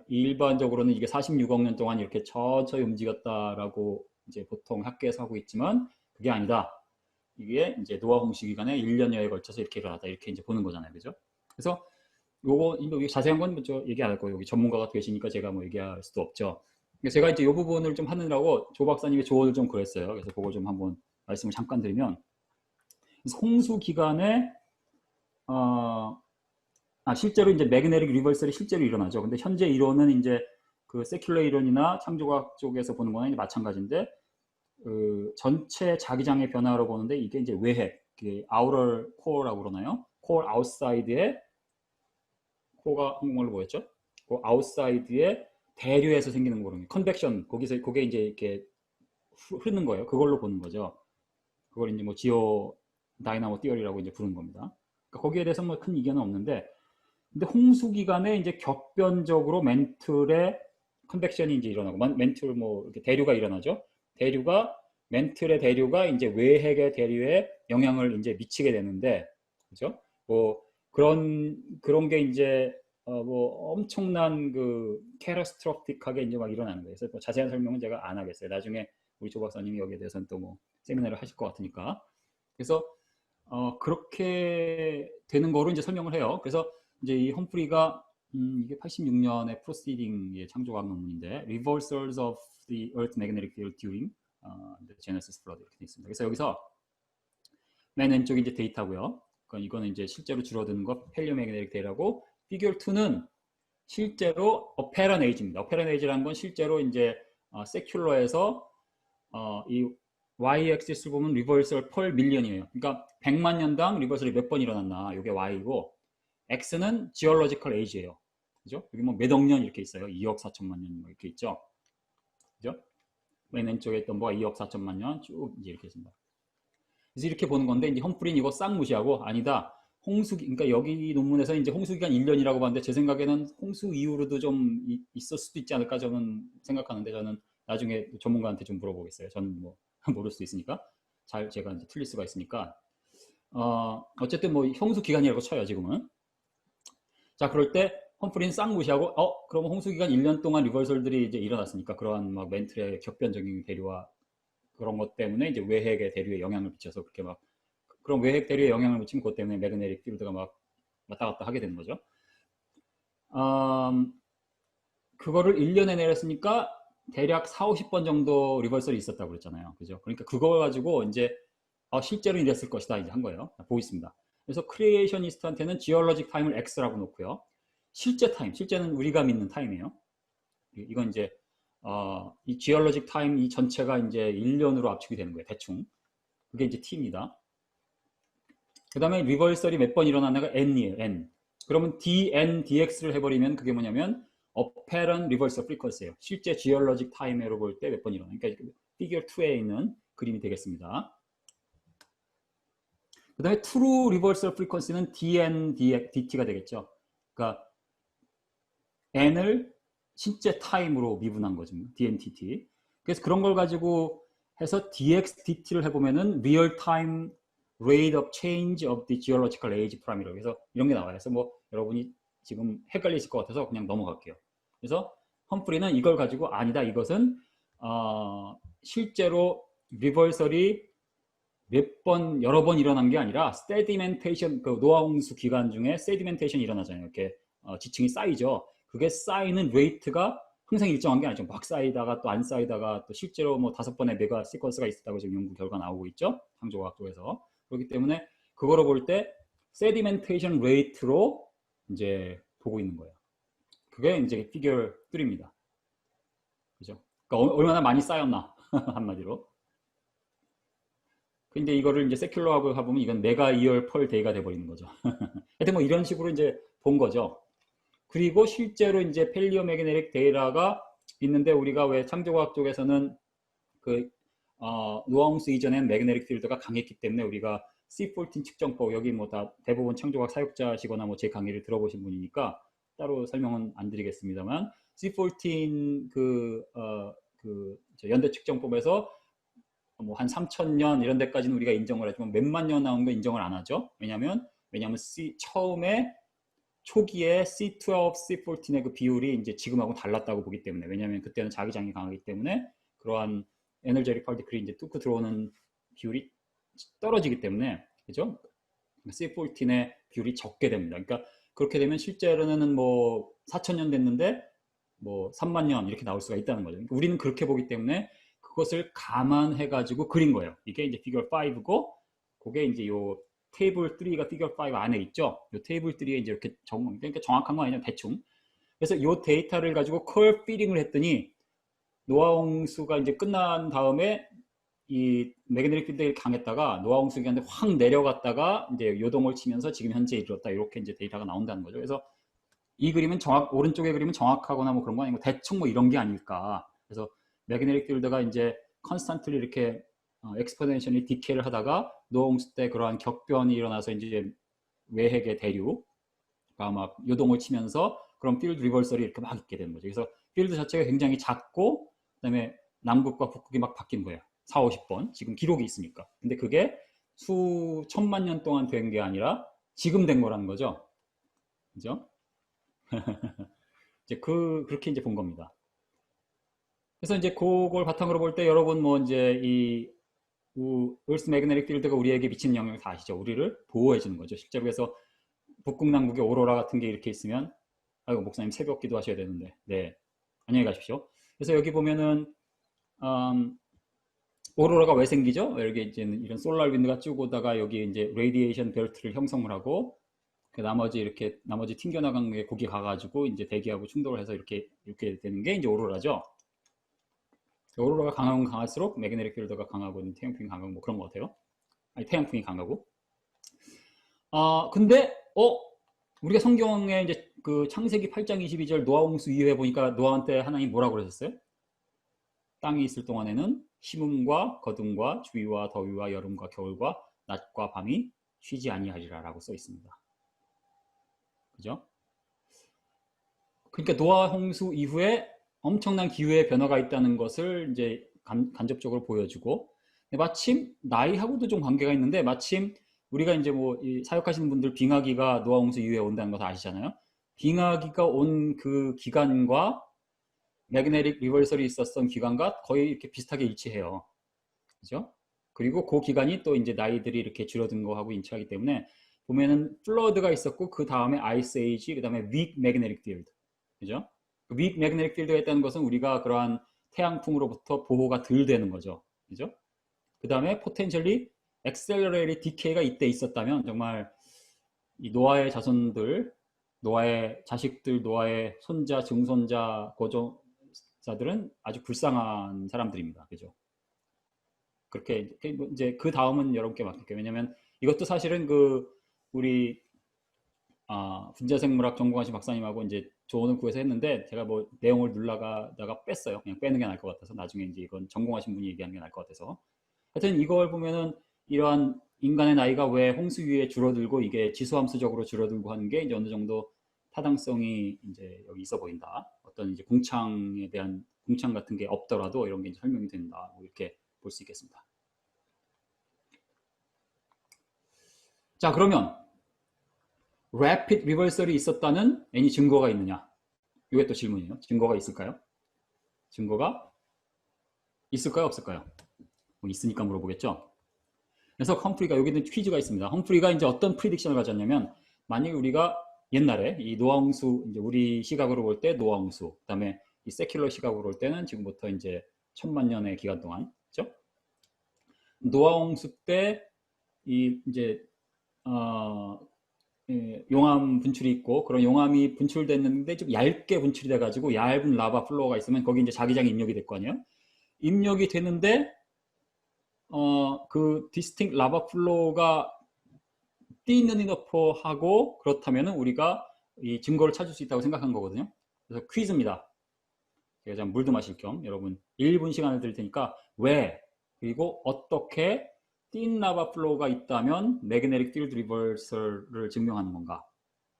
일반적으로는 이게 46억 년 동안 이렇게 천천히 움직였다라고 이제 보통 학계에서 하고 있지만 그게 아니다. 이게 이제 노아 홍수 기간에 1년여에 걸쳐서 이렇게 일어났다 이렇게 이제 보는 거잖아요, 그죠? 그래서 요거 자세한 건 저 얘기 안 할 거예요. 여기 전문가가 계시니까 제가 뭐 얘기할 수도 없죠. 제가 이제 이 부분을 좀 하느라고 조 박사님의 조언을 좀 그랬어요. 그래서 그걸 좀 한번 말씀을 잠깐 드리면 홍수 기간에 실제로 이제 매그네틱 리버설이 실제로 일어나죠. 근데 현재 이론은 이제 그 세큘러 이론이나 창조과학 쪽에서 보는 거는 마찬가지인데 그 전체 자기장의 변화로 보는데 이게 이제 외핵, 아우럴 코어라고 그러나요? 코어 아웃사이드에 코어가 한국말로 뭐였죠? 그 아웃사이드에 대류에서 생기는 거거든요. 컨벡션 거기서 그게 이제 이렇게 흐르는 거예요. 그걸로 보는 거죠. 그걸 이제 뭐 지오 다이나모 띠어리라고 이제 부르는 겁니다. 그러니까 거기에 대해서 뭐 큰 이견은 없는데, 근데 홍수 기간에 이제 격변적으로 멘틀에 컨벡션이 이제 일어나고 멘틀 뭐 이렇게 대류가 일어나죠. 멘틀의 대류가 이제 외핵의 대류에 영향을 이제 미치게 되는데, 그죠? 뭐 그런 게 이제 뭐 엄청난 그 캐러스트로픽하게 이제 막 일어나는 거예요. 그래서 뭐 자세한 설명은 제가 안 하겠어요. 나중에 우리 조 박사님이 여기에 대해서는 또 뭐 세미나를 하실 것 같으니까. 그래서 그렇게 되는 거로 이제 설명을 해요. 그래서 이제 이 험프리가 이게 86년에 프로시딩의 창조과학 논문인데 Reversals of the Earth Magnetic Field During the Genesis Flood 이렇게 되어 있습니다. 그래서 여기서 맨 왼쪽이 이제 데이터고요. 그러니까 이거는 이제 실제로 줄어드는 거 펠리오매그네틱 데이터고 피규어 2는 실제로 어페런 에이지입니다. 어페런 에이지라는 건 실제로 이제 세큘러에서 이 y-axis를 보면 리버설 펄 밀리언이에요. 그러니까 100만 년당 리버설이 몇 번 일어났나 이게 y이고 x는 지올로지컬 에이지예요. 그죠? 여기 뭐 몇 억 년 이렇게 있어요. 2억 4천만 년 이렇게 있죠. 그죠? 맨 왼쪽에 있던 뭐가 2억 4천만 년 쭉 이제 이렇게 있습니다. 그래서 이렇게 보는 건데 이제 험프리는 이거 싹 무시하고 아니다. 그러니까 여기 논문에서 이제 홍수기간 1년이라고 봤는데 제 생각에는 홍수 이후로도 좀 있을 수도 있지 않을까 저는 생각하는데 저는 나중에 전문가한테 좀 물어보겠어요. 저는 뭐 모를 수 있으니까. 잘 제가 이제 틀릴 수가 있으니까. 어쨌든 뭐 홍수 기간이라고 쳐요, 지금은. 자, 그럴 때 험프리는 싹 무시하고, 그럼 홍수 기간 1년 동안 리버설들이 이제 일어났으니까 그러한 막 멘틀의 격변적인 대류와 그런 것 때문에 이제 외핵의 대류에 영향을 미쳐서 그렇게 막 그런 외핵 대류에 영향을 미치면 그것 때문에 매그네틱 필드가 막 왔다 갔다 하게 되는 거죠. 그거를 1년에 내렸으니까 대략 4, 50번 정도 리버설이 있었다고 그랬잖아요. 그죠? 그러니까 그거 가지고 이제 실제로 이랬을 것이다 이제 한 거예요. 보겠습니다. 그래서 크리에이셔니스트한테는 지올로직 타임을 X라고 놓고요. 실제 타임, 실제는 우리가 믿는 타임이에요. 이건 이제 이 지올로직 타임 이 전체가 이제 1년으로 압축이 되는 거예요. 대충. 그게 이제 T입니다. 그 다음에 리버설이 몇 번 일어나냐가 N이에요. N. 그러면 dn, dx를 해버리면 그게 뭐냐면 apparent reversal frequency예요. 실제 geologic time으로 볼 때 몇 번 일어나요. 그러니까 figure 2에 있는 그림이 되겠습니다. 그 다음에 true reversal frequency는 dn, dt가 되겠죠. 그러니까 n을 실제 타임으로 미분한 거죠. dn, dt. 그래서 그런 걸 가지고 해서 dx, dt를 해보면은 real time rate of change of the geological age parameter. 그래서 이런 게 나와요. 그래서 뭐 여러분이 지금 헷갈리실 것 같아서 그냥 넘어갈게요. 그래서 험프리는 이걸 가지고 아니다. 이것은 실제로 리버설이 몇 번, 여러 번 일어난 게 아니라 세디멘테이션, 그 노화홍수 기간 중에 세디멘테이션이 일어나잖아요. 이렇게 지층이 쌓이죠. 그게 쌓이는 레이트가 항상 일정한 게 아니죠. 막 쌓이다가 또 안 쌓이다가 또 실제로 뭐 5번의 메가 시퀀스가 있었다고 지금 연구 결과 나오고 있죠. 창조과학 쪽에서. 그렇기 때문에 그거로 볼 때 세디멘테이션 레이트로 이제 보고 있는 거예요. 그게 이제 피겨 3입니다. 그죠? 그러니까 얼마나 많이 쌓였나 한마디로. 근데 이거를 이제 세큘러하고 해보면 이건 메가 이얼 펄 데이가 돼버리는 거죠. 하여튼 뭐 이런 식으로 이제 본 거죠. 그리고 실제로 이제 펠리오 매그네틱 데이터가 있는데 우리가 왜 창조과학 쪽에서는 그 노아홍수 이전엔 매그네틱 필드가 강했기 때문에 우리가 C14 측정법 여기 뭐 다 대부분 창조과학 사역자시거나 뭐 제 강의를 들어보신 분이니까 따로 설명은 안 드리겠습니다만 C14 연대 측정법에서 뭐 한 3,000년 이런 데까지는 우리가 인정을 하지만 몇만 년 나온 거 인정을 안 하죠. 왜냐하면 처음에 초기에 C12, C14의 그 비율이 이제 지금하고 달랐다고 보기 때문에 왜냐하면 그때는 자기장이 강하기 때문에 그러한 에너제틱 파티클이 이제 뚫고 들어오는 비율이 떨어지기 때문에 그죠? C14의 비율이 적게 됩니다. 그러니까 그렇게 되면 실제로는 뭐 4,000년 됐는데 뭐 3만 년 이렇게 나올 수가 있다는 거죠. 그러니까 우리는 그렇게 보기 때문에 그것을 감안해 가지고 그린 거예요. 이게 이제 피겨 5고 그게 이제 요 테이블 3가 피겨 5 안에 있죠. 요 테이블 3에 이제 이렇게 그러니까 정확한 건 아니냐 대충. 그래서 요 데이터를 가지고 컬 피딩을 했더니 노아홍수가 이제 끝난 다음에 이 매그네틱 필드가 강했다가 노아홍수 기간에 확 내려갔다가 이제 요동을 치면서 지금 현재 이르렀다 이렇게 이제 데이터가 나온다는 거죠. 그래서 이 그림은 오른쪽의 그림은 정확하거나 뭐 그런 거 아니고 대충 뭐 이런 게 아닐까. 그래서 매그네틱 필드가 이제 컨스탄트리 이렇게 엑스포넨셜리 디케이를 하다가 노홍수 때 그러한 격변이 일어나서 이제 외핵의 대류가 막 요동을 치면서 그런 필드 리버설이 이렇게 막 있게 되는 거죠. 그래서 필드 자체가 굉장히 작고 그다음에 남극과 북극이 막 바뀐 거예요. 4, 50번. 지금 기록이 있으니까. 근데 그게 수천만 년 동안 된 게 아니라 지금 된 거라는 거죠. 그죠? 이제 그렇게 이제 본 겁니다. 그래서 이제 그걸 바탕으로 볼 때 여러분 뭐 이제 이 Earth Magnetic Field가 우리에게 미치는 영향을 다 아시죠? 우리를 보호해 주는 거죠. 실제로 그래서 북극 남극에 오로라 같은 게 이렇게 있으면 아이고 목사님 새벽 기도 하셔야 되는데 네 안녕히 가십시오. 그래서 여기 보면은 오로라가 왜 생기죠? 여기 이제 이런 솔라 윈드가 쭉 오다가 여기 이제 레디에이션 벨트를 형성을 하고 그 나머지 튕겨나간 게 거기 가가지고 이제 대기하고 충돌을 해서 이렇게 되는 게 이제 오로라죠. 오로라가 강하면 강할수록 매그네틱 필드가 강하고 태양풍이 강하고 뭐 그런 것 같아요. 아니 태양풍이 강하고. 근데 우리가 성경에 이제 그 창세기 8장 22절 노아홍수 이후에 보니까 노아한테 하나님 뭐라고 그러셨어요? 땅이 있을 동안에는 심음과 거둠과 주위와 더위와 여름과 겨울과 낮과 밤이 쉬지 아니하리라라고 써 있습니다. 그죠? 그러니까 노아 홍수 이후에 엄청난 기후의 변화가 있다는 것을 이제 간접적으로 보여주고, 마침 나이하고도 좀 관계가 있는데, 마침 우리가 이제 뭐 사역하시는 분들 빙하기가 노아홍수 이후에 온다는 것을 아시잖아요. 빙하기가 온 그 기간과 매그네틱 리버설이 있었던 기간과 거의 이렇게 비슷하게 일치해요. 그죠? 그리고 그 기간이 또 이제 나이들이 이렇게 줄어든 거하고 일치하기 때문에 보면은 플러드가 있었고 그 다음에 아이스 에이지, 그 다음에 윅 매그네틱 필드. 그죠? 윅 매그네틱 필드가 있다는 것은 우리가 그러한 태양풍으로부터 보호가 덜 되는 거죠. 그죠? 그 다음에 포텐셜리 엑셀러레이트 디케이가 이때 있었다면 정말 이 노아의 자손들, 노아의 자식들, 노아의 손자, 증손자, 고종자들은 아주 불쌍한 사람들입니다. 그죠? 그렇게 이제 그 다음은 여러분께 맡길게요. 왜냐면 이것도 사실은 그 우리 분자생물학 전공하신 박사님하고 이제 조언을 구해서 했는데 제가 뭐 내용을 눌러가다가 뺐어요. 그냥 빼는 게 나을 것 같아서 나중에 이제 이건 전공하신 분이 얘기하는 게 나을 것 같아서. 하여튼 이걸 보면은 이러한 인간의 나이가 왜 홍수 위에 줄어들고 이게 지수함수적으로 줄어들고 하는 게 이제 어느 정도 타당성이 이제 여기 있어 보인다. 어떤 이제 공창에 대한 공창 같은 게 없더라도 이런 게 이제 설명이 된다. 뭐 이렇게 볼 수 있겠습니다. 자, 그러면 rapid reversal이 있었다는 애니 증거가 있느냐? 이게 또 질문이에요. 증거가 있을까요? 증거가 있을까요? 없을까요? 뭐 있으니까 물어보겠죠. 그래서 험프리가 여기는 퀴즈가 있습니다. 험프리가 이제 어떤 프리딕션을 가졌냐면 만약에 우리가 옛날에 이 노아홍수 이제 우리 시각으로 볼 때 노아홍수 그다음에 이 세큘러 시각으로 볼 때는 지금부터 이제 1000만 년의 기간 동안 그죠? 노아홍수 때 이 이제 용암 분출이 있고 그런 용암이 분출됐는데 좀 얇게 분출이 돼가지고 얇은 라바 플로어가 있으면 거기 이제 자기장이 입력이 될 거 아니에요? 입력이 되는데 그 디스팅ct 라바 플로어가 띄는 이너퍼 하고 그렇다면은 우리가 이 증거를 찾을 수 있다고 생각한 거거든요. 그래서 퀴즈입니다. 제가 좀 물도 마실 겸 여러분 1분 시간을 드릴 테니까 왜 그리고 어떻게 틴 라바 플로우가 있다면 매그네틱 필드 리버설을 증명하는 건가?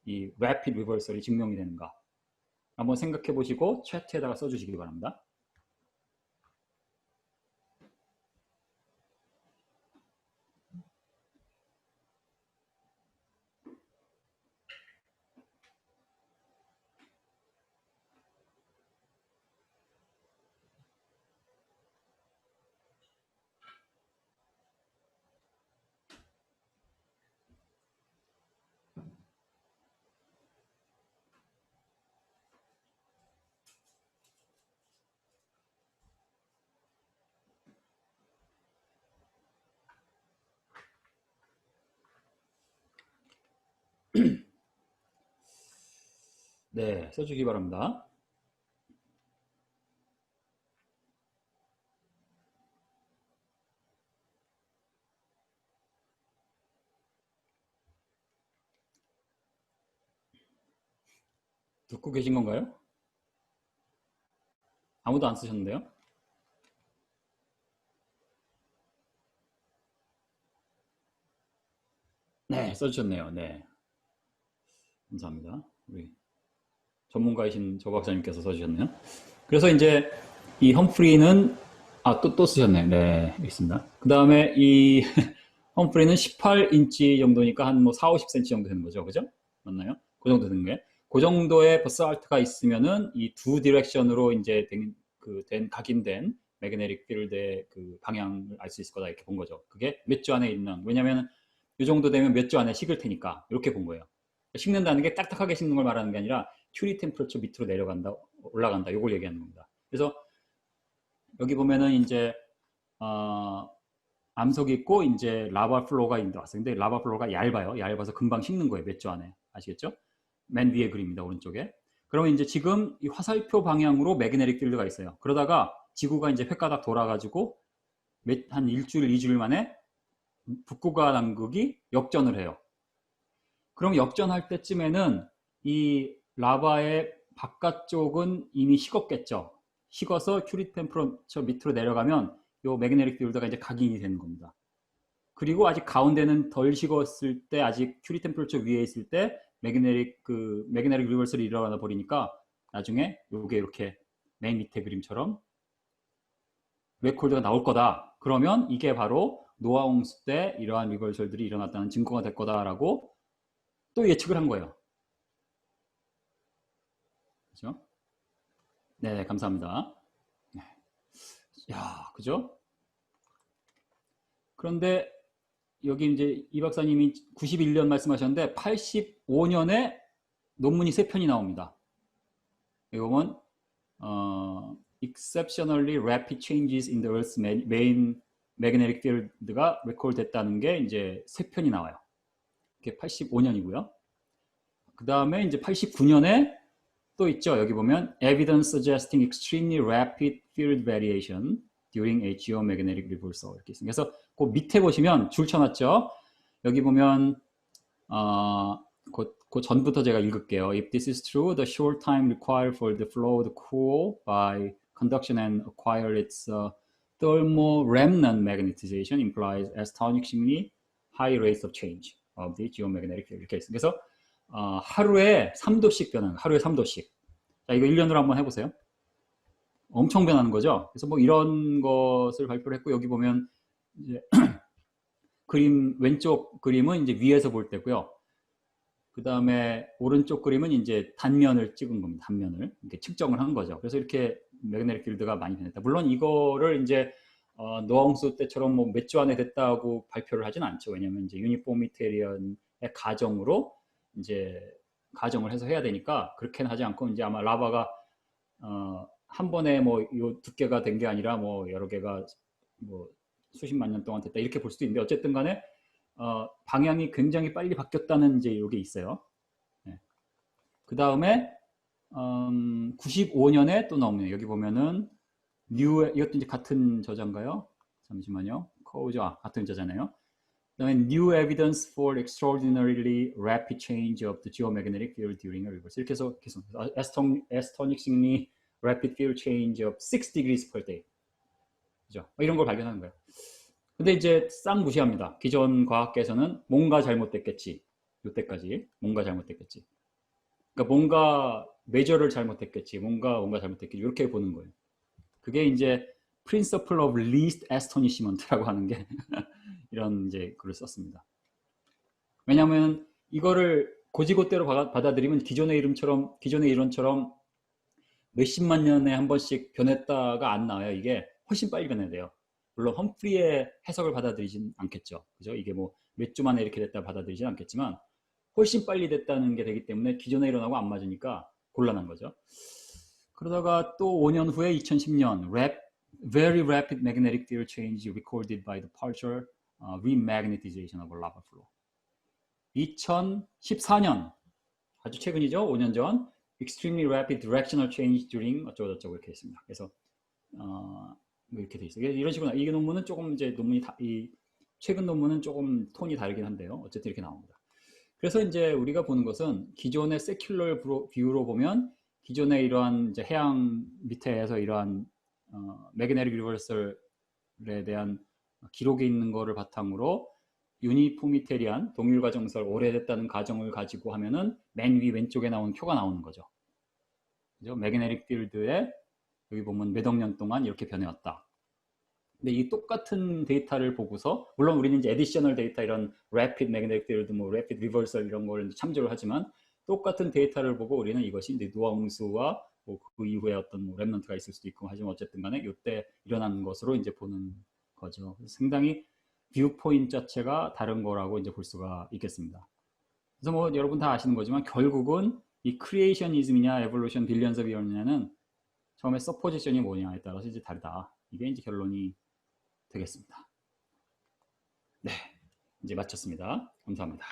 이 rapid 리버설이 증명이 되는가? 한번 생각해 보시고 채트에다가 써주시기 바랍니다. 네, 써주기 바랍니다. 듣고 계신 건가요? 아무도 안 쓰셨는데요? 네, 써주셨네요. 네, 감사합니다. 우리 전문가이신 조 박사님께서 써주셨네요. 그래서 이제 이 험프리는 또 쓰셨네요. 네, 있습니다. 그 다음에 이 험프리는 18인치 정도니까 한 뭐 4, 50cm 정도 되는 거죠. 그죠? 맞나요? 그 정도 되는 게. 그 정도의 버스알트가 있으면은 이 두 디렉션으로 이제 각인된 매그네틱 필드의 그 방향을 알 수 있을 거다 이렇게 본 거죠. 그게 몇 주 안에 있는, 왜냐면 이 정도 되면 몇 주 안에 식을 테니까 이렇게 본 거예요. 식는다는 게 딱딱하게 식는 걸 말하는 게 아니라 큐리 템퍼처 밑으로 내려간다, 올라간다, 이걸 얘기하는 겁니다. 그래서 여기 보면은 이제 암석이 있고 이제 라바 플로우가 있는데 왔어요. 근데 라바 플로우가 얇아요. 얇아서 금방 식는 거예요. 몇 주 안에. 아시겠죠? 맨 위에 그림입니다. 오른쪽에. 그러면 이제 지금 이 화살표 방향으로 매그네틱 필드가 있어요. 그러다가 지구가 이제 횟가닥 돌아가지고 한 일주일, 이주일 만에 북극과 남극이 역전을 해요. 그럼 역전할 때쯤에는 이 라바의 바깥쪽은 이미 식었겠죠. 식어서 큐리 템퍼처 밑으로 내려가면 요 매그네틱 필드가 이제 각인이 되는 겁니다. 그리고 아직 가운데는 덜 식었을 때 아직 큐리 템퍼처 위에 있을 때 매그네틱 리버설이 일어나 버리니까 나중에 요게 이렇게 맨 밑에 그림처럼 레코드가 나올 거다. 그러면 이게 바로 노아 홍수 때 이러한 리버설들이 일어났다는 증거가 될 거다라고 또 예측을 한 거예요. 그죠? 네, 감사합니다. 네. 야, 그죠? 그런데 여기 이제 이 박사님이 91년 말씀하셨는데 85년에 논문이 3편이 나옵니다. 이거 보면 exceptionally rapid changes in the Earth's main magnetic field가 레코드됐다는 게 이제 3편이 나와요. 이게 85년이고요. 그 다음에 이제 89년에 또 있죠. 여기 보면 evidence suggesting extremely rapid field variation during a geomagnetic reversal 이렇게 있습니다. 그래서 그 밑에 보시면 줄 쳐놨죠. 여기 보면 그 전부터 제가 읽을게요. If this is true, the short time required for the flow to cool by conduction and acquire its thermal remnant magnetization implies astonishingly high rates of change of the geomagnetic field. 이렇게 있습니다. 그래서 하루에 3도씩 변하는, 하루에 3도씩. 자, 이거 1년으로 한번 해보세요. 엄청 변하는 거죠. 그래서 뭐 이런 것을 발표를 했고, 여기 보면 이제 그림, 왼쪽 그림은 이제 위에서 볼 때고요. 그 다음에 오른쪽 그림은 이제 단면을 찍은 겁니다. 단면을 이렇게 측정을 한 거죠. 그래서 이렇게 매그네틱 필드가 많이 변했다. 물론 이거를 이제 노아 홍수 때처럼 뭐 몇 주 안에 됐다고 발표를 하진 않죠. 왜냐하면 이제 유니포미테리언의 가정으로 이제 가정을 해서 해야 되니까 그렇게는 하지 않고 이제 아마 라바가 한 번에 뭐 요 두께가 된 게 아니라 뭐 여러 개가 뭐 수십만 년 동안 됐다 이렇게 볼 수도 있는데 어쨌든 간에 방향이 굉장히 빨리 바뀌었다는 이제 이게 있어요. 네. 그 다음에 95년에 또 나옵니다. 여기 보면은 이것도 이제 같은 저자인가요? 잠시만요. 커우저 같은 저자네요. 그다음에 new evidence for extraordinarily rapid change of the geomagnetic field during a reversal. 이렇게 해서 계속 astonishingly rapid field change of 6 degrees per day. 그죠? 이런 걸 발견하는 거예요. 근데 이제 싹 무시합니다. 기존 과학계에서는 뭔가 잘못됐겠지. 이때까지 뭔가 잘못됐겠지. 그러니까 뭔가 메저를 잘못했겠지. 뭔가 잘못됐겠지. 이렇게 보는 거예요. 그게 이제 principle of least astonishment라고 하는 게 이런 이제 글을 썼습니다. 왜냐하면 이거를 고지고대로 받아들이면 기존의 이론처럼 몇십만 년에 한 번씩 변했다가 안 나와요. 이게 훨씬 빨리 변해야 돼요. 물론 험프리의 해석을 받아들이진 않겠죠. 그죠? 이게 뭐 몇 주 만에 이렇게 됐다 받아들이진 않겠지만 훨씬 빨리 됐다는 게 되기 때문에 기존의 이론하고 안 맞으니까 곤란한 거죠. 그러다가 또 5년 후에 2010년 very rapid magnetic field change recorded by the partial remagnetization of lava flow. 2014년 아주 최근이죠. 5년 전 extremely rapid directional change during 어쩌고저쩌고 이렇게 있습니다. 그래서 이렇게 돼 있어요. 이런 식으로 이 논문은 조금 이제 이 최근 논문은 조금 톤이 다르긴 한데요. 어쨌든 이렇게 나옵니다. 그래서 이제 우리가 보는 것은 기존의 세큘러 뷰로 보면 기존의 이러한 이제 해양 밑에에서 이러한 매그네틱 리버설에 대한 기록이 있는 거를 바탕으로 유니포미테리안 동일과정설 오래됐다는 가정을 가지고 하면은 맨 위 왼쪽에 나오는 표가 나오는 거죠. 그죠? 매그네틱 필드에 여기 보면 몇억 년 동안 이렇게 변해왔다. 근데 이 똑같은 데이터를 보고서 물론 우리는 이제 에디셔널 데이터 이런 rapid magnetic field, 뭐 rapid reversal 이런 걸 참조를 하지만 똑같은 데이터를 보고 우리는 이것이 이제 노아 홍수와 뭐 그 이후에 어떤 뭐 렘넌트가 있을 수도 있고 하지만 어쨌든 간에 이때 일어난 것으로 이제 보는 거죠. 상당히 뷰 포인트 자체가 다른 거라고 이제 볼 수가 있겠습니다. 그래서 뭐 여러분 다 아시는 거지만 결국은 이 크리에이셔니즘이냐 에볼루션 빌리언스 오브 이어냐는 처음에 서포지션이 뭐냐에 따라서 이제 다르다. 이게 이제 결론이 되겠습니다. 네, 이제 마쳤습니다. 감사합니다.